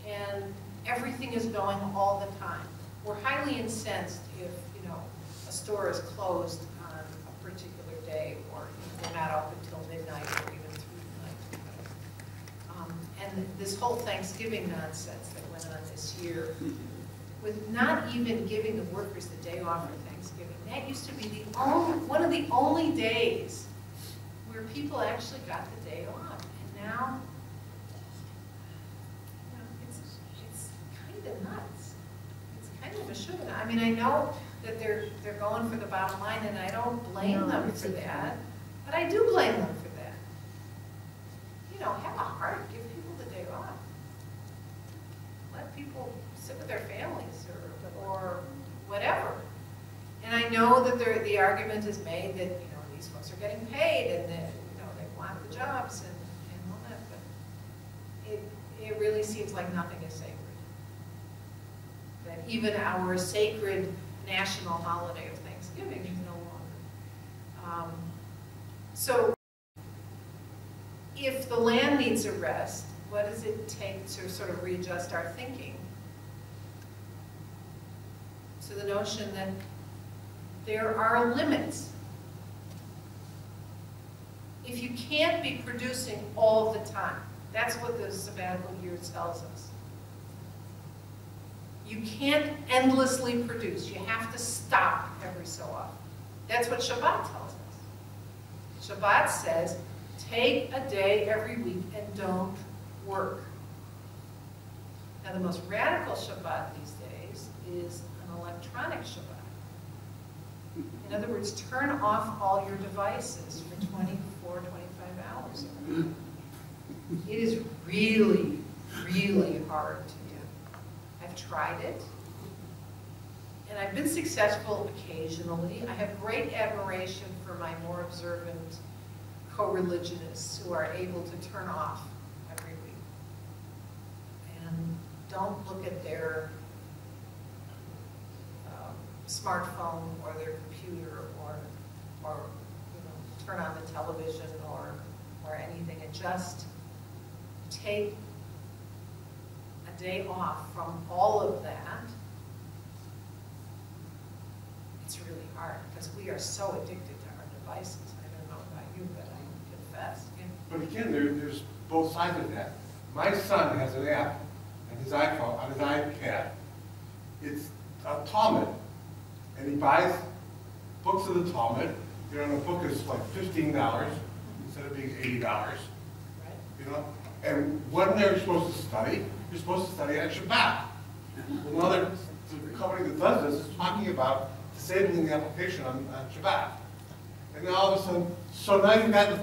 And everything is going all the time. We're highly incensed if, you know, a store is closed on a particular day, or they're not open until midnight or even through the night. And this whole Thanksgiving nonsense that went on this year, with not even giving the workers the day off for Thanksgiving. That used to be one of the only days where people actually got the day off. And now, you know, it's kind of nuts. It's kind of a sugar. I mean, I know that they're going for the bottom line, and I don't blame them for that, but I do blame them for that. You know, have a heart, give people the day off. Let people sit with their families or whatever. And I know that the argument is made that, you know, these folks are getting paid and that, you know, they want the jobs and all that, but it really seems like nothing is sacred. That even our sacred national holiday of Thanksgiving is no longer. So if the land needs a rest, what does it take to sort of readjust our thinking to the notion that there are limits? If you can't be producing all the time, that's what the sabbatical year tells us. You can't endlessly produce. You have to stop every so often. That's what Shabbat tells us. Shabbat says, take a day every week and don't work. Now, the most radical Shabbat these days is an electronic Shabbat. In other words, turn off all your devices for 24, 25 hours. It is really, really hard to do. I've tried it, and I've been successful occasionally. I have great admiration for my more observant co-religionists who are able to turn off every week and don't look at their smartphone or their computer or you know, turn on the television or anything, and just take a day off from all of that. It's really hard because we are so addicted to our devices. I don't know about you, but I confess. But again, there's both sides of that. My son has an app on his iPhone, on his iPad. It's a Talmud. And he buys books of the Talmud. You know, and a book is like $15 instead of being $80. Right. You know, and when they're supposed to study, you're supposed to study on Shabbat. Well, now the company that does this is talking about disabling the application on Shabbat. And then all of a sudden, so now you've got the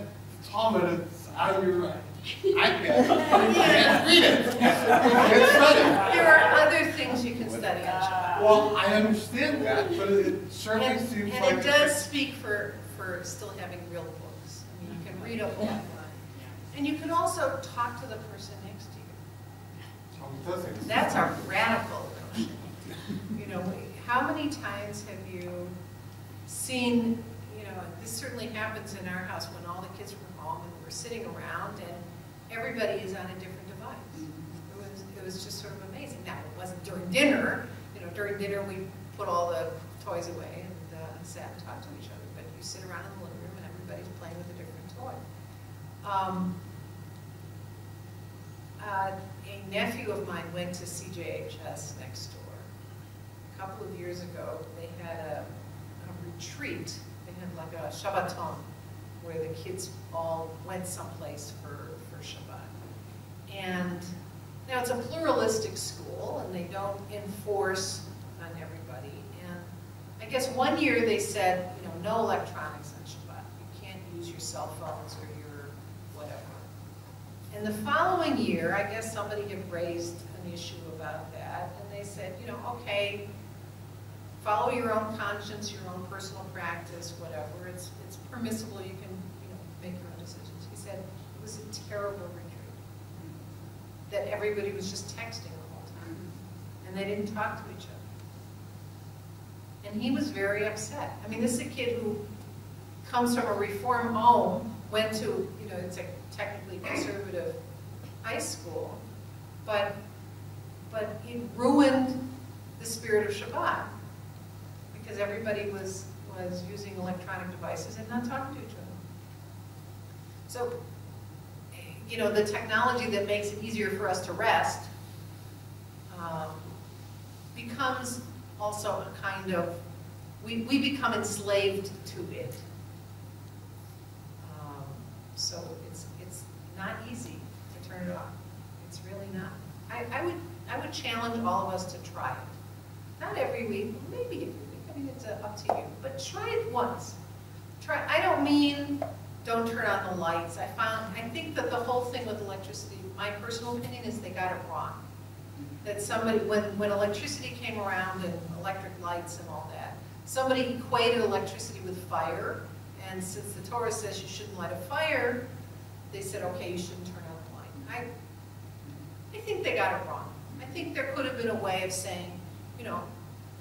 Talmud on your iPad. You can't read it. You can't study. There are other things you can study on Shabbat. Well, I understand that, but it certainly seems like... And it does speak for still having real books. I mean, you can read a book online. And you can also talk to the person next to you. That's a radical notion. You know, how many times have you seen, you know, this certainly happens in our house when all the kids were home and we're sitting around and everybody is on a different device. It was just sort of amazing. Now, it wasn't during dinner. You know, during dinner we put all the toys away and sat and talked to each other. But you sit around in the living room and everybody's playing with a different toy. A nephew of mine went to CJHS next door. A couple of years ago, they had a retreat. They had like a Shabbaton, where the kids all went someplace for Shabbat. And now it's a pluralistic school, and they don't enforce on everybody. And I guess one year they said, you know, no electronics on Shabbat. You can't use your cell phones or your whatever. And the following year, I guess somebody had raised an issue about that, and they said, you know, okay, follow your own conscience, your own personal practice, whatever. It's permissible. You can, you know, make your own decisions. He said it was a terrible retreat. That everybody was just texting the whole time, and they didn't talk to each other. And he was very upset. I mean, this is a kid who comes from a Reform home went to, it's a technically conservative high school, but it ruined the spirit of Shabbat because everybody was using electronic devices and not talking to each other. So, the technology that makes it easier for us to rest becomes also a kind of, we become enslaved to it. So it's not easy to turn it off. It's really not. I would challenge all of us to try it. Not every week, maybe every week. I mean, it's up to you. But try it once. I don't mean don't turn on the lights. I think that the whole thing with electricity, my personal opinion is they got it wrong. That somebody, when electricity came around and electric lights and all that, somebody equated electricity with fire, and since the Torah says you shouldn't light a fire, they said, okay, you shouldn't turn on the light. I think they got it wrong. I think there could have been a way of saying,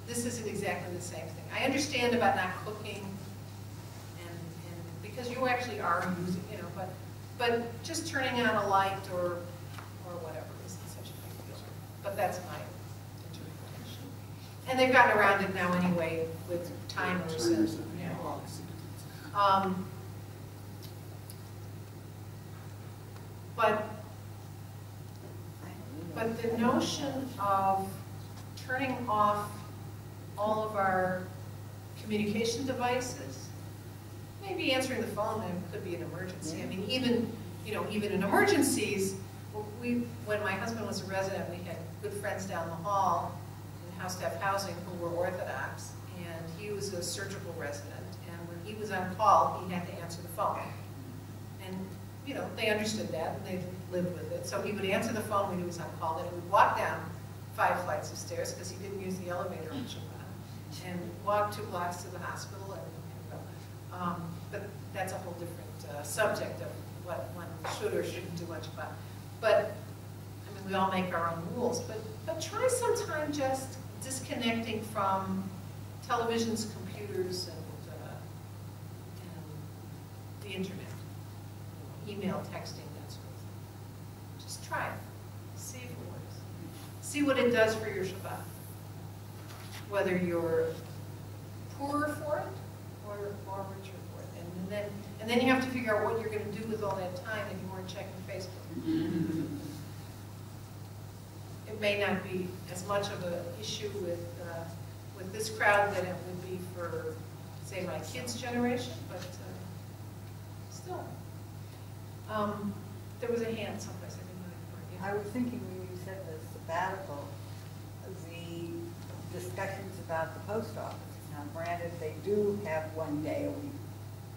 this isn't exactly the same thing. I understand about not cooking, and because you actually are using, but just turning on a light or whatever isn't such a big deal. But that's my interpretation. And they've gotten around it now anyway with timers and but the notion of turning off all of our communication devices, maybe answering the phone, it could be an emergency. I mean, even in emergencies, when my husband was a resident, we had good friends down the hall in house staff housing who were Orthodox, and he was a surgical resident, and when he was on call, he had to answer the phone. And, they understood that, and they lived with it. So he would answer the phone when he was on call, then he would walk down 5 flights of stairs, because he didn't use the elevator on Shabbat, and walk 2 blocks to the hospital, but that's a whole different subject of what one should or shouldn't do on Shabbat. But, we all make our own rules, but try sometime just disconnecting from televisions, computers, and the internet, email, texting, that sort of thing. Just try it. See if it works. See what it does for your Shabbat. Whether you're poorer for it or richer for it. And then you have to figure out what you're going to do with all that time if you weren't checking Facebook. It may not be as much of an issue with this crowd than it would be for, say, my kids' generation, but still. There was a hand someplace. I was thinking when you said the sabbatical, the discussions about the post office. Now, granted, they do have 1 day a week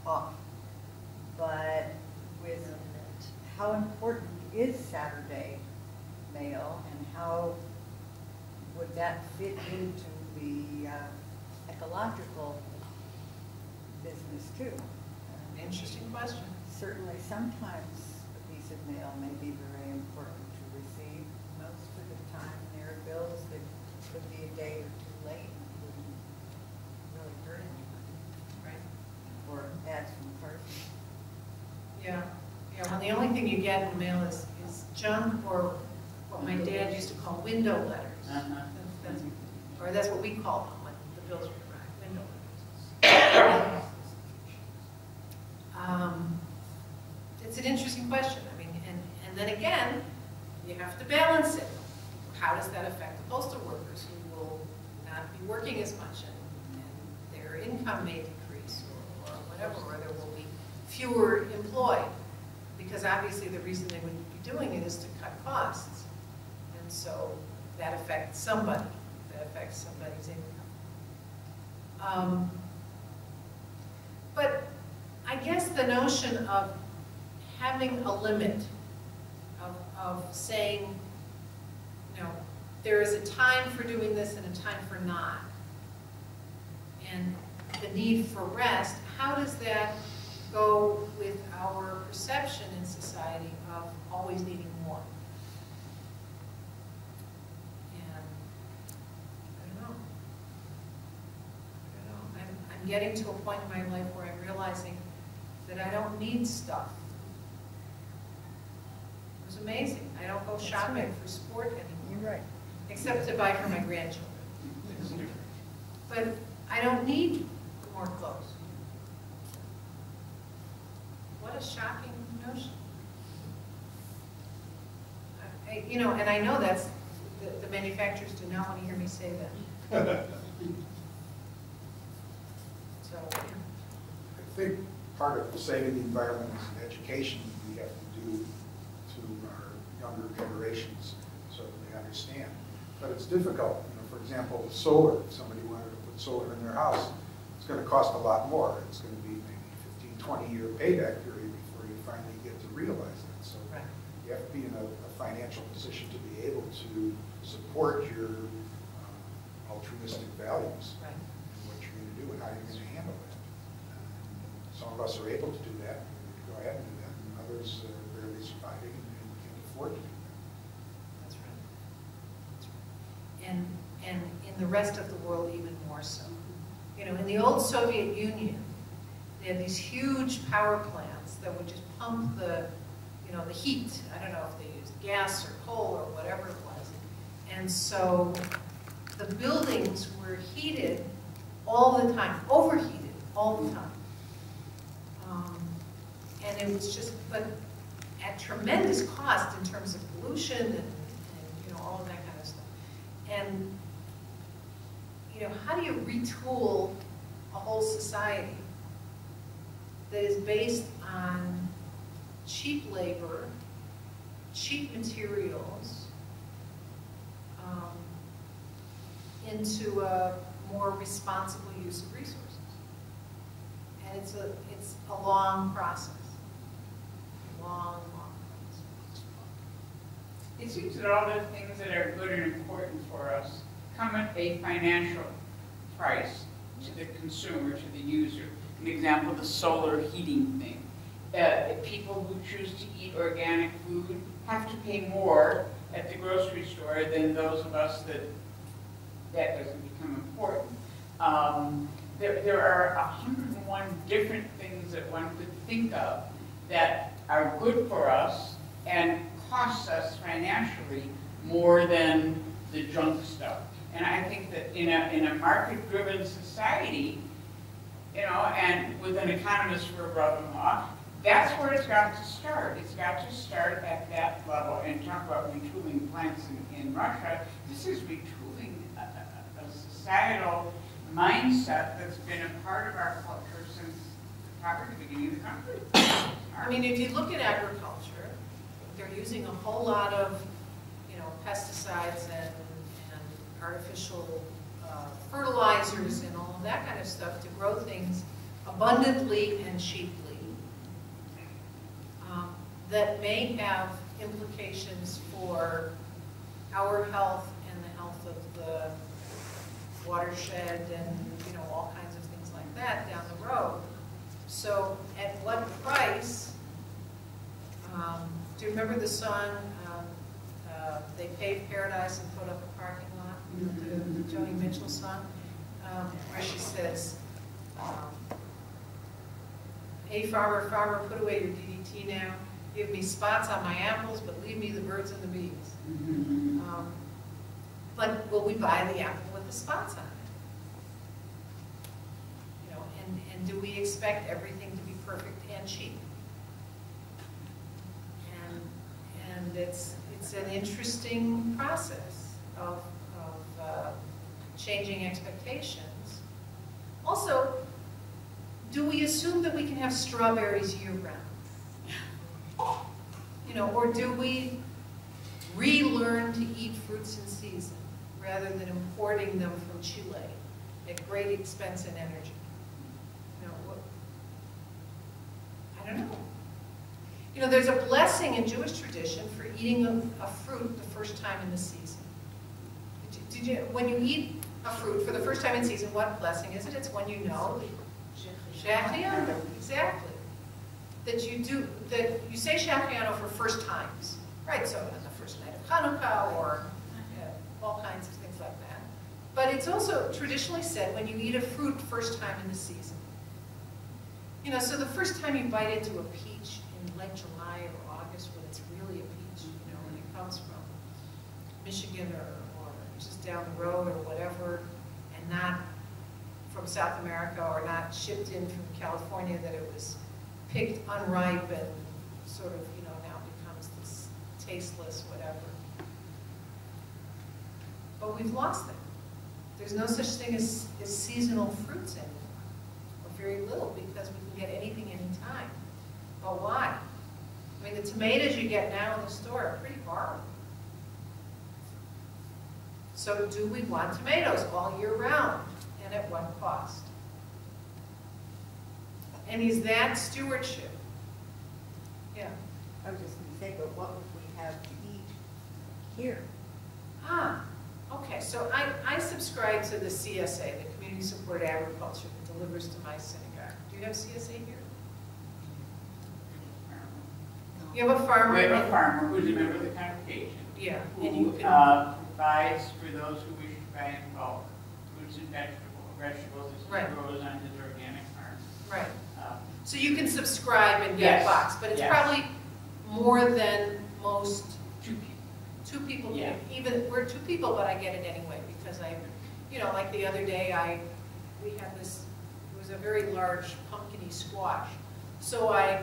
off, but with how important is Saturday mail, and how would that fit into the ecological business too? Interesting question. Certainly, sometimes a piece of mail may be very important to receive. Most of the time, there are bills that could be a day or 2 late and wouldn't really hurt anybody. Right. Or ads from the person. Yeah. Well, the only thing you get in the mail is junk, or what my dad used to call window letters. That's what we call them when the bills were arrived, window letters. It's an interesting question. And then again, you have to balance it. How does that affect the postal workers who will not be working as much, and their income may decrease, or whatever, or there will be fewer employed? Because obviously the reason they would be doing it is to cut costs. And so that affects somebody. That affects somebody's income. But I guess the notion of having a limit, of saying, there is a time for doing this and a time for not, and the need for rest, how does that go with our perception in society of always needing more? And I don't know. I'm getting to a point in my life where I'm realizing that I don't need stuff. It was amazing. I don't go shopping right. for sport anymore. You're right. Except to buy for my grandchildren. But I don't need more clothes. What a shocking notion. You know, and I know that's, the manufacturers do not want to hear me say that. So, I think part of saving the environment is an education we have to do to our younger generations so that they understand. But it's difficult. You know, for example, solar. If somebody wanted to put solar in their house, it's going to cost a lot more. It's going to be maybe 15, 20-year payback period before you finally get to realize that. So right. you have to be in a financial position to be able to support your altruistic values Right. and what you're going to do and how you're going to handle that. Some of us are able to do that, and go ahead and do that, and others are barely surviving and can't afford to do that. That's right. That's right. And in the rest of the world, even more so. You know, in the old Soviet Union, they had these huge power plants that would just pump the, you know, the heat. I don't know if they used gas or coal or whatever it was. And so the buildings were heated all the time, overheated all the time. And it was just, but at tremendous cost in terms of pollution and you know, all of that kind of stuff. And, you know, how do you retool a whole society that is based on cheap labor, cheap materials, into a more responsible use of resources? And it's a long process. Long process. It seems that all the things that are good and important for us come at a financial price to the consumer, to the user. An example, the solar heating thing. People who choose to eat organic food have to pay more at the grocery store than those of us that doesn't become important. There are 101 different things that one could think of that are good for us and cost us financially more than the junk stuff. And I think that in a market-driven society, you know, and with an economist for a brother-in-law, that's where it's got to start. It's got to start at that level. And talk about retooling plants in Russia. This is retooling a societal mindset that's been a part of our culture since probably the beginning of the country. I mean, if you look at agriculture, they're using a whole lot of, you know, pesticides and artificial fertilizers and all of that kind of stuff to grow things abundantly and cheaply that may have implications for our health and the health of the watershed and, you know, all kinds of things like that down the road. So at what price, do you remember the song, They Paved Paradise and Put Up a Parking Lot, the Joni Mitchell song, where she says, hey farmer, farmer, put away your DDT now, give me spots on my apples, but leave me the birds and the bees. But will we buy the apple with the spots on it? You know, and do we expect everything to be perfect and cheap? And it's an interesting process of changing expectations. Also, do we assume that we can have strawberries year-round? You know, or do we relearn to eat fruits in season rather than importing them from Chile at great expense and energy? You know, I don't know. You know, there's a blessing in Jewish tradition for eating a fruit the first time in the season. When you eat a fruit for the first time in season, what blessing is it? It's when you know, Shehecheyanu, exactly. That you say Shehecheyanu for first times, right? So on the first night of Hanukkah or all kinds of things like that. But it's also traditionally said when you eat a fruit first time in the season. You know, so the first time you bite into a peach in like July or August when it's really a peach, you know, when it comes from Michigan or just down the road or whatever, and not from South America or not shipped in from California, that it was picked unripe and sort of, you know, now becomes this tasteless whatever. But we've lost them. There's no such thing as seasonal fruits anymore, or very little, because we can get anything anytime. But why? I mean, the tomatoes you get now in the store are pretty horrible. So do we want tomatoes all year round, and at what cost? And is that stewardship? Yeah. I was just gonna say, but what would we have to eat here? Ah, okay, so I subscribe to the CSA, the Community Supported Agriculture, that delivers to my synagogue. Do you have CSA here? You have a farmer? We have a farmer who's a member of the congregation. Yeah, and you Who can, provides for those who wish to buy in bulk, fruits and vegetables that Right. he grows on his organic farm. right. Uh, So you can subscribe and get a Yes, box, but it's yes. probably more than most 2 people. 2 people, Yeah. even, we're 2 people, but I get it anyway, because I, you know, like the other day, we had this, it was a very large pumpkin-y squash. So I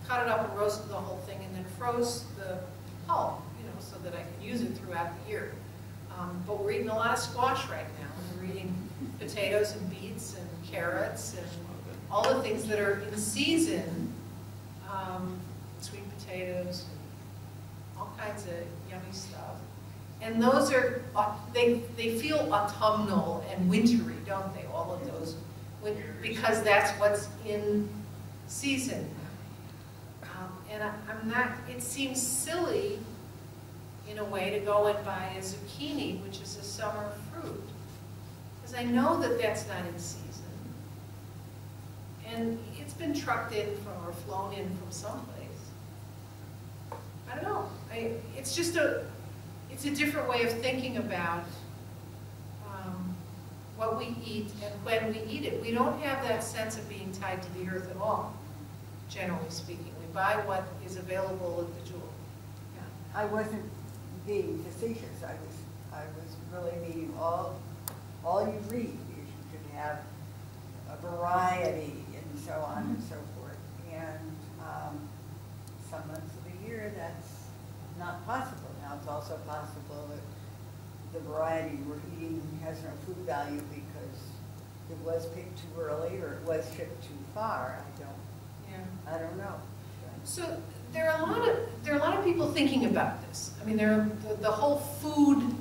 cut it up and roasted the whole thing and then froze the pulp, you know, so that I can use it throughout the year. But we're eating a lot of squash right now. We're eating potatoes and beets and carrots and all the things that are in season, sweet potatoes, and all kinds of yummy stuff. And those are, they feel autumnal and wintry, don't they, all of those? Because that's what's in season. And I'm not, it seems silly in a way to go and buy a zucchini, which is a summer fruit. Because I know that that's not in season. And it's been trucked in from, or flown in from someplace. I don't know. It's just it's a different way of thinking about what we eat and when we eat it. We don't have that sense of being tied to the earth at all, generally speaking. We buy what is available at the Jewel. I wasn't being facetious, I was really meaning all you read, you should have a variety and so on and so forth. And some months of the year that's not possible. Now it's also possible that the variety we're eating has no food value because it was picked too early or it was shipped too far. I don't know. So there are a lot of people thinking about this. I mean, the whole food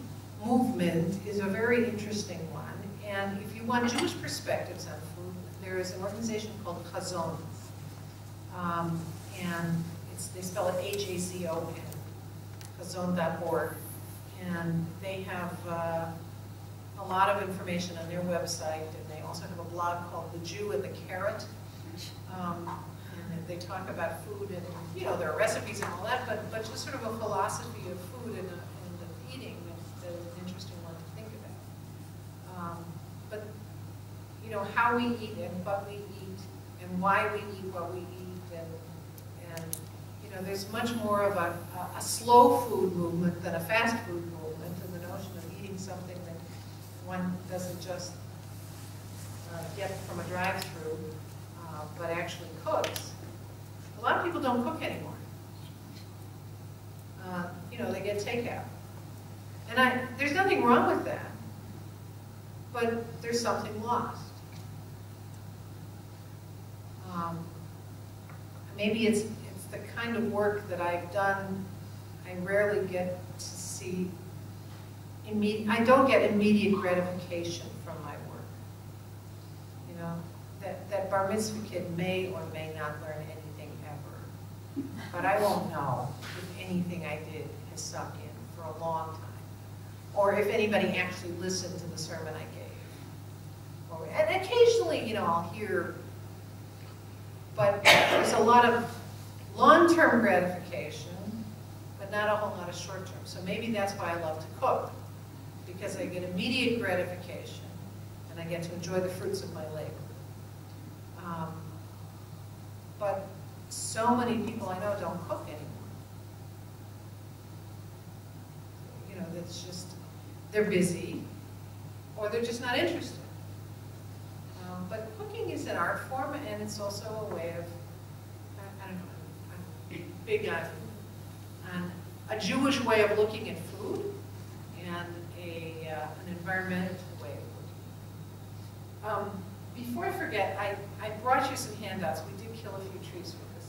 movement is a very interesting one. And if you want Jewish perspectives on food, there is an organization called Chazon. And they spell it H-A-Z-O-N, chazon.org. And they have a lot of information on their website. And they also have a blog called The Jew and the Carrot. And they talk about food and, you know, there are recipes and all that, but just sort of a philosophy of food and of eating that is an interesting one to think about. But, you know, how we eat and what we eat and why we eat what we eat and you know, there's much more of a slow food movement than a fast food movement, and the notion of eating something that one doesn't just get from a drive-through, but actually cooks. A lot of people don't cook anymore. You know, they get takeout. And there's nothing wrong with that, but there's something lost. Maybe it's the kind of work that I've done. I rarely get to see I don't get immediate gratification from my work. You know, that bar mitzvah kid may or may not learn anything ever, but I won't know if anything I did has sunk in for a long time, or if anybody actually listened to the sermon I gave. And occasionally, you know, I'll hear, but there's a lot of long-term gratification, but not a whole lot of short-term. So maybe that's why I love to cook, because I get immediate gratification, and I get to enjoy the fruits of my labor. but so many people I know don't cook anymore. You know, that's just, they're busy, or they're just not interested. But cooking is an art form, and it's also a way of, I don't know, I'm big on a Jewish way of looking at food and an environmental way of looking. Before I forget, I brought you some handouts. We did kill a few trees with this.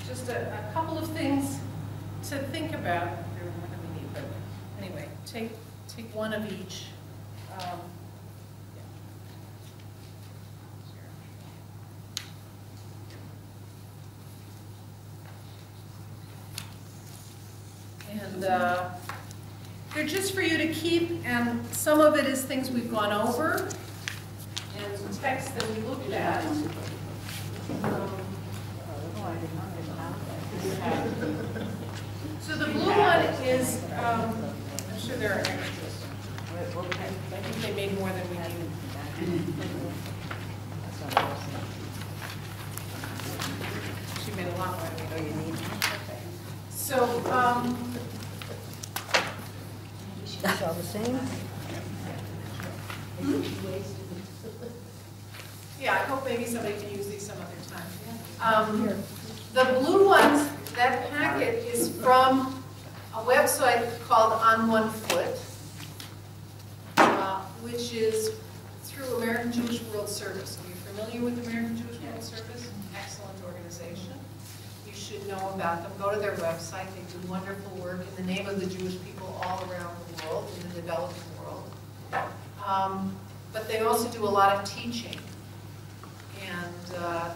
Just a couple of things to think about. There are more than we need, but anyway, take one of each. And they're just for you to keep, and some of it is things we've gone over, and text that we looked at. So the blue one is, I'm sure there are extras. I think they made more than we needed. She made a lot more than we need. Okay. So, It's all the same? yeah, I hope maybe somebody can use these some other time. The blue ones, that packet is from a website called On One Foot, which is through American Jewish World Service. Are you familiar with American Jewish World Service? Excellent organization. You should know about them. Go to their website. They do wonderful work in the name of the Jewish people all around the world, in the developing world. But they also do a lot of teaching. And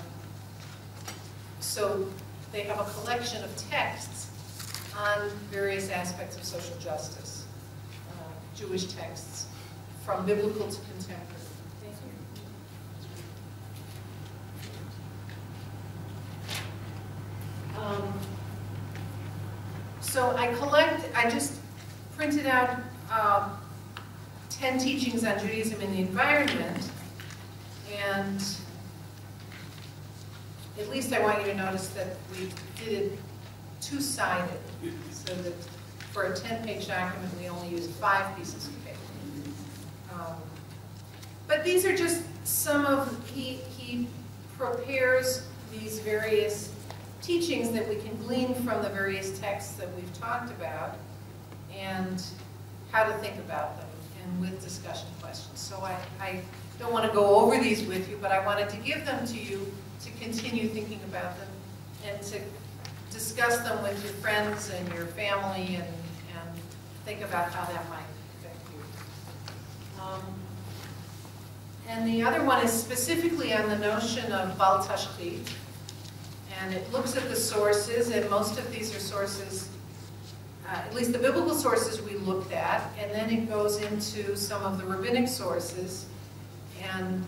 so they have a collection of texts on various aspects of social justice, Jewish texts, from biblical to contemporary. Thank you. So I just printed out 10 teachings on Judaism in the environment, and at least I want you to notice that we did it two-sided, so that for a 10-page document, we only used 5 pieces of paper. But these are just some of, he prepares these various teachings that we can glean from the various texts that we've talked about, and how to think about them, and with discussion questions. So I don't want to go over these with you, but I wanted to give them to you to continue thinking about them and to discuss them with your friends and your family and think about how that might affect you. And the other one is specifically on the notion of Bal Tashchit, and it looks at the sources, and most of these are sources, at least the biblical sources we looked at, and then it goes into some of the rabbinic sources and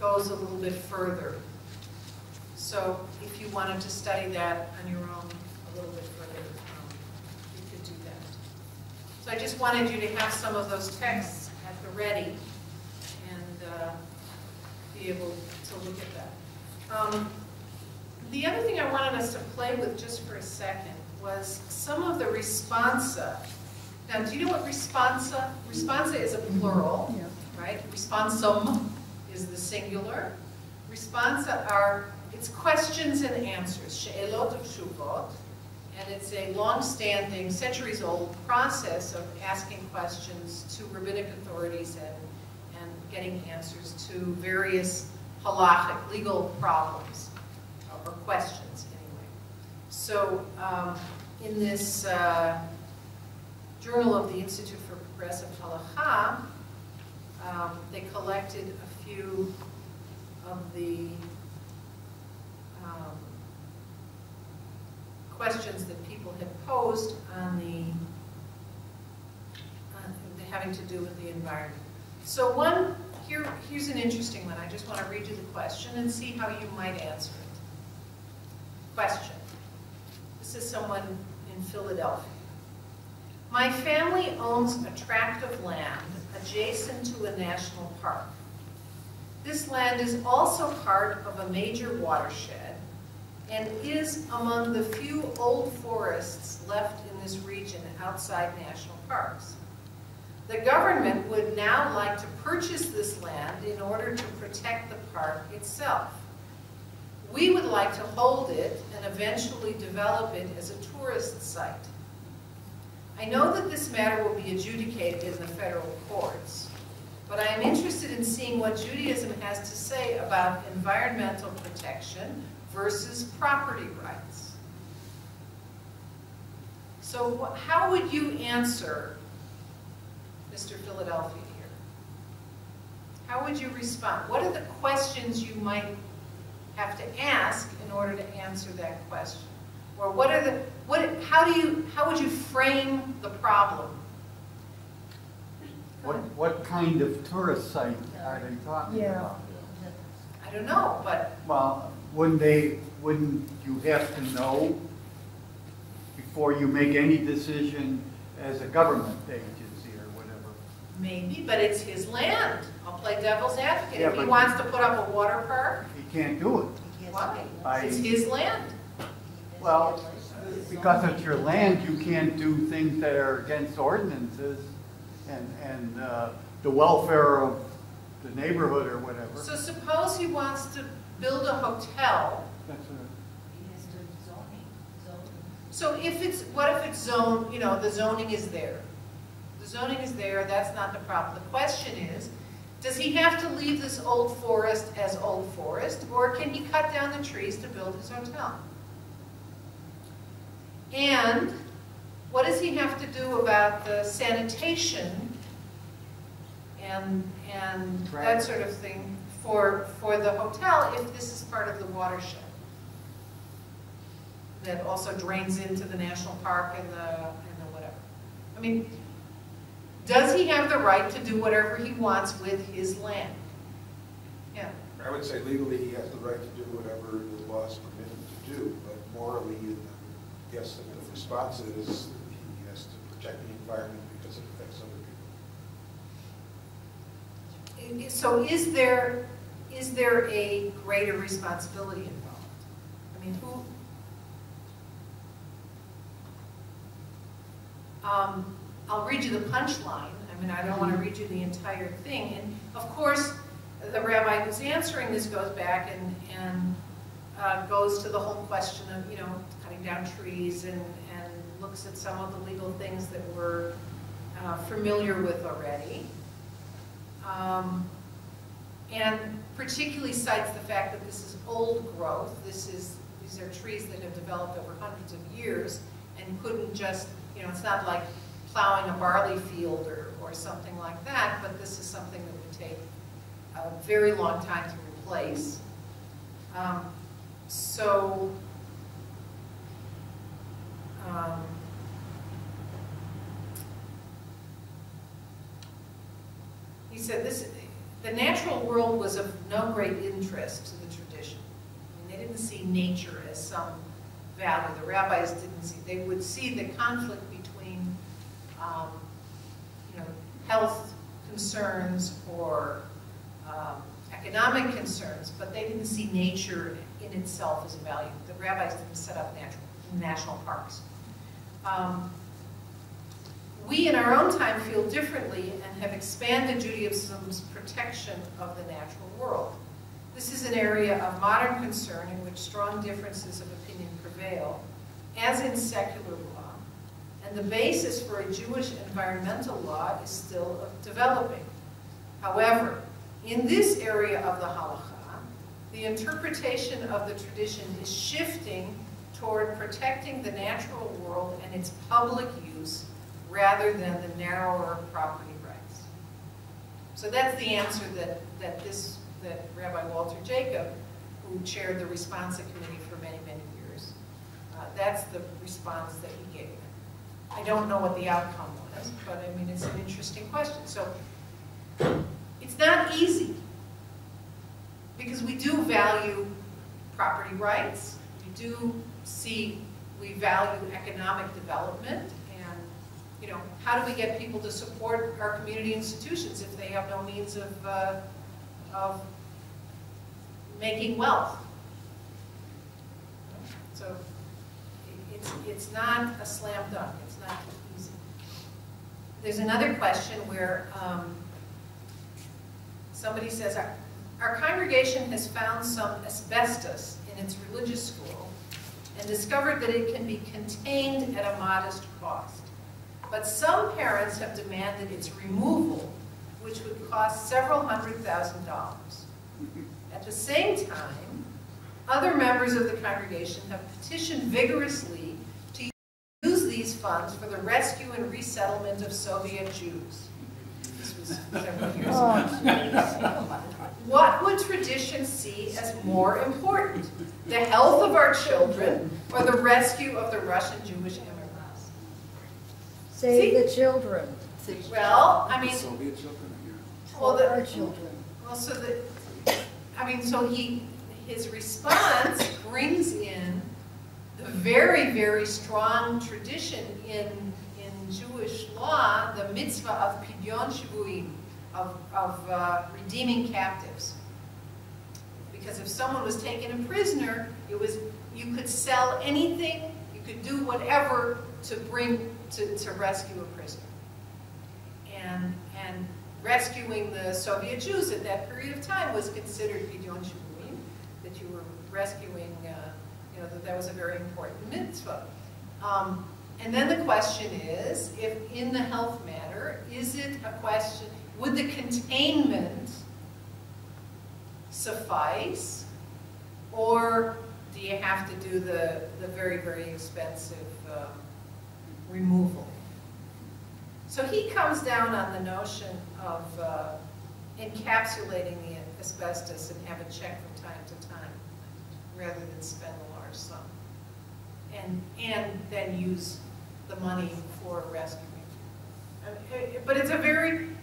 goes a little bit further. So if you wanted to study that on your own a little bit further, you could do that. So I just wanted you to have some of those texts at the ready and be able to look at that. The other thing I wanted us to play with just for a second was some of the responsa. Now, do you know what responsa? Responsa is a plural, right? Responsum is the singular. Responsa it's questions and answers, she'elot u'tshuvot, and it's a long-standing, centuries-old process of asking questions to rabbinic authorities and getting answers to various halachic, legal problems, or questions, anyway. So, in this Journal of the Institute for Progressive Halacha, they collected a few of the questions that people had posed on having to do with the environment. So here's an interesting one. I just want to read you the question and see how you might answer it. Question. This is someone in Philadelphia. My family owns a tract of land adjacent to a national park. This land is also part of a major watershed and is among the few old forests left in this region outside national parks. The government would now like to purchase this land in order to protect the park itself. We would like to hold it and eventually develop it as a tourist site. I know that this matter will be adjudicated in the federal courts, but I am interested in seeing what Judaism has to say about environmental protection versus property rights. So how would you answer Mr. Philadelphia here? How would you respond? What are the questions you might have to ask in order to answer that question? Or how would you frame the problem? What kind of tourist site are they talking about? I don't know, but Well, wouldn't you have to know before you make any decision as a government agency or whatever? maybe, but it's his land. I'll play devil's advocate. Yeah, If he but- wants to put up a water park, You can't do it. why? I- It's his land. Well, because it's your land, you can't do things that are against ordinances and the welfare of the neighborhood or whatever. So suppose he wants to build a hotel. That's a- It has to zoning. So what if it's zoned, the zoning is there? The zoning is there, that's not the problem. The question is, does he have to leave this old forest as old forest, or can he cut down the trees to build his hotel? And what does he have to do about the sanitation and that sort of thing for the hotel if this is part of the watershed? That also drains into the national park and the whatever. I mean, does he have the right to do whatever he wants with his land? Yeah. I would say legally he has the right to do whatever the laws permit him to do, but morally, yes, the response is he has to protect the environment because it affects other people. So is there a greater responsibility involved? I mean, who? I'll read you the punchline. I mean, I don't want to read you the entire thing. And of course, the rabbi who's answering this goes back and goes to the whole question of, cutting down trees and looks at some of the legal things that we're familiar with already. And particularly cites the fact that this is old growth. These are trees that have developed over hundreds of years and couldn't just, it's not like plowing a barley field or something like that, but this is something that would take a very long time to replace. He said the natural world was of no great interest to the tradition. I mean, they didn't see nature as some value. The rabbis didn't see. They would see the conflict between, health concerns or economic concerns, but they didn't see nature in itself as a value. The rabbis didn't set up national parks. We in our own time feel differently and have expanded Judaism's protection of the natural world. This is an area of modern concern in which strong differences of opinion prevail, as in secular law, and the basis for a Jewish environmental law is still developing. However, in this area of the halakha, the interpretation of the tradition is shifting toward protecting the natural world and its public use rather than the narrower property rights. So that's the answer that Rabbi Walter Jacob, who chaired the responsa committee for many, many years, that's the response that he gave. I don't know what the outcome was, but I mean, it's an interesting question. So it's not easy because we do value property rights. We value economic development. And, how do we get people to support our community institutions if they have no means of making wealth? So it's not a slam dunk. It's not easy. There's another question where somebody says, our congregation has found some asbestos in its religious school and discovered that it can be contained at a modest cost. But some parents have demanded its removal, which would cost several $100,000. At the same time, other members of the congregation have petitioned vigorously to use these funds for the rescue and resettlement of Soviet Jews. This was several years ago. What would tradition see as more important? The health of our children or the rescue of the Russian Jewish immigrants? Save the children. Well, I mean, Soviet children here. well, Our children. well, so his response brings in the very, very strong tradition in Jewish law, the mitzvah of pidyon shivuim, of redeeming captives. Because if someone was taken a prisoner, you could sell anything, you could do whatever to rescue a prisoner. And rescuing the Soviet Jews at that period of time was considered pidyon shivuim, that you were rescuing, that was a very important mitzvah. And then the question is, if in the health matter, is it a question, would the containment suffice, or do you have to do the very, very expensive removal? So he comes down on the notion of encapsulating the asbestos and have it checked from time to time, rather than spend a large sum, and then use the money for rescuing. But it's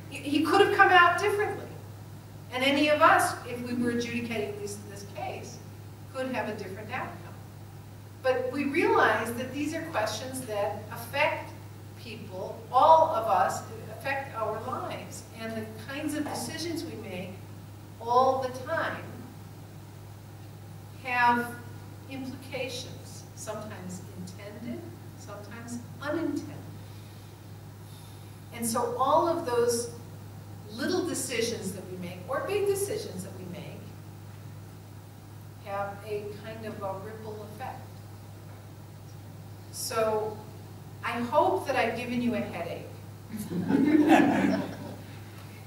he could have come out differently. And any of us, if we were adjudicating this case, could have a different outcome. But we realize that these are questions that affect people, all of us, affect our lives. And the kinds of decisions we make all the time have implications, sometimes intended, sometimes unintended. And so all of those little decisions that we make, or big decisions that we make, have a kind of a ripple effect. So I hope that I've given you a headache.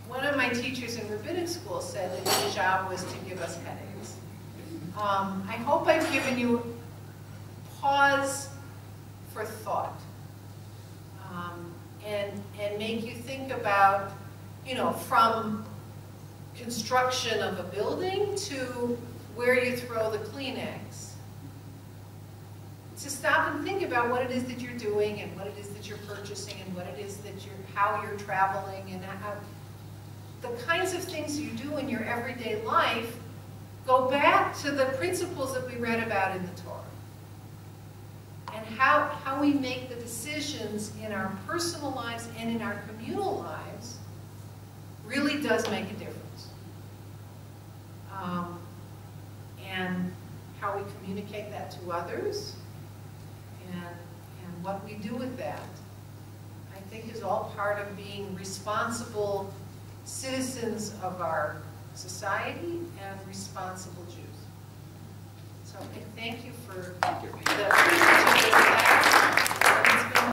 One of my teachers in rabbinic school said that his job was to give us headaches. I hope I've given you pause for thought, and make you think about, from construction of a building to where you throw the Kleenex. To stop and think about what it is that you're doing, and what it is that you're purchasing, and what it is that how you're traveling, and how the kinds of things you do in your everyday life go back to the principles that we read about in the Torah. And how we make the decisions in our personal lives and in our communal lives really does make a difference. And how we communicate that to others, and what we do with that, I think is all part of being responsible citizens of our society and responsible Jews. So I thank you for the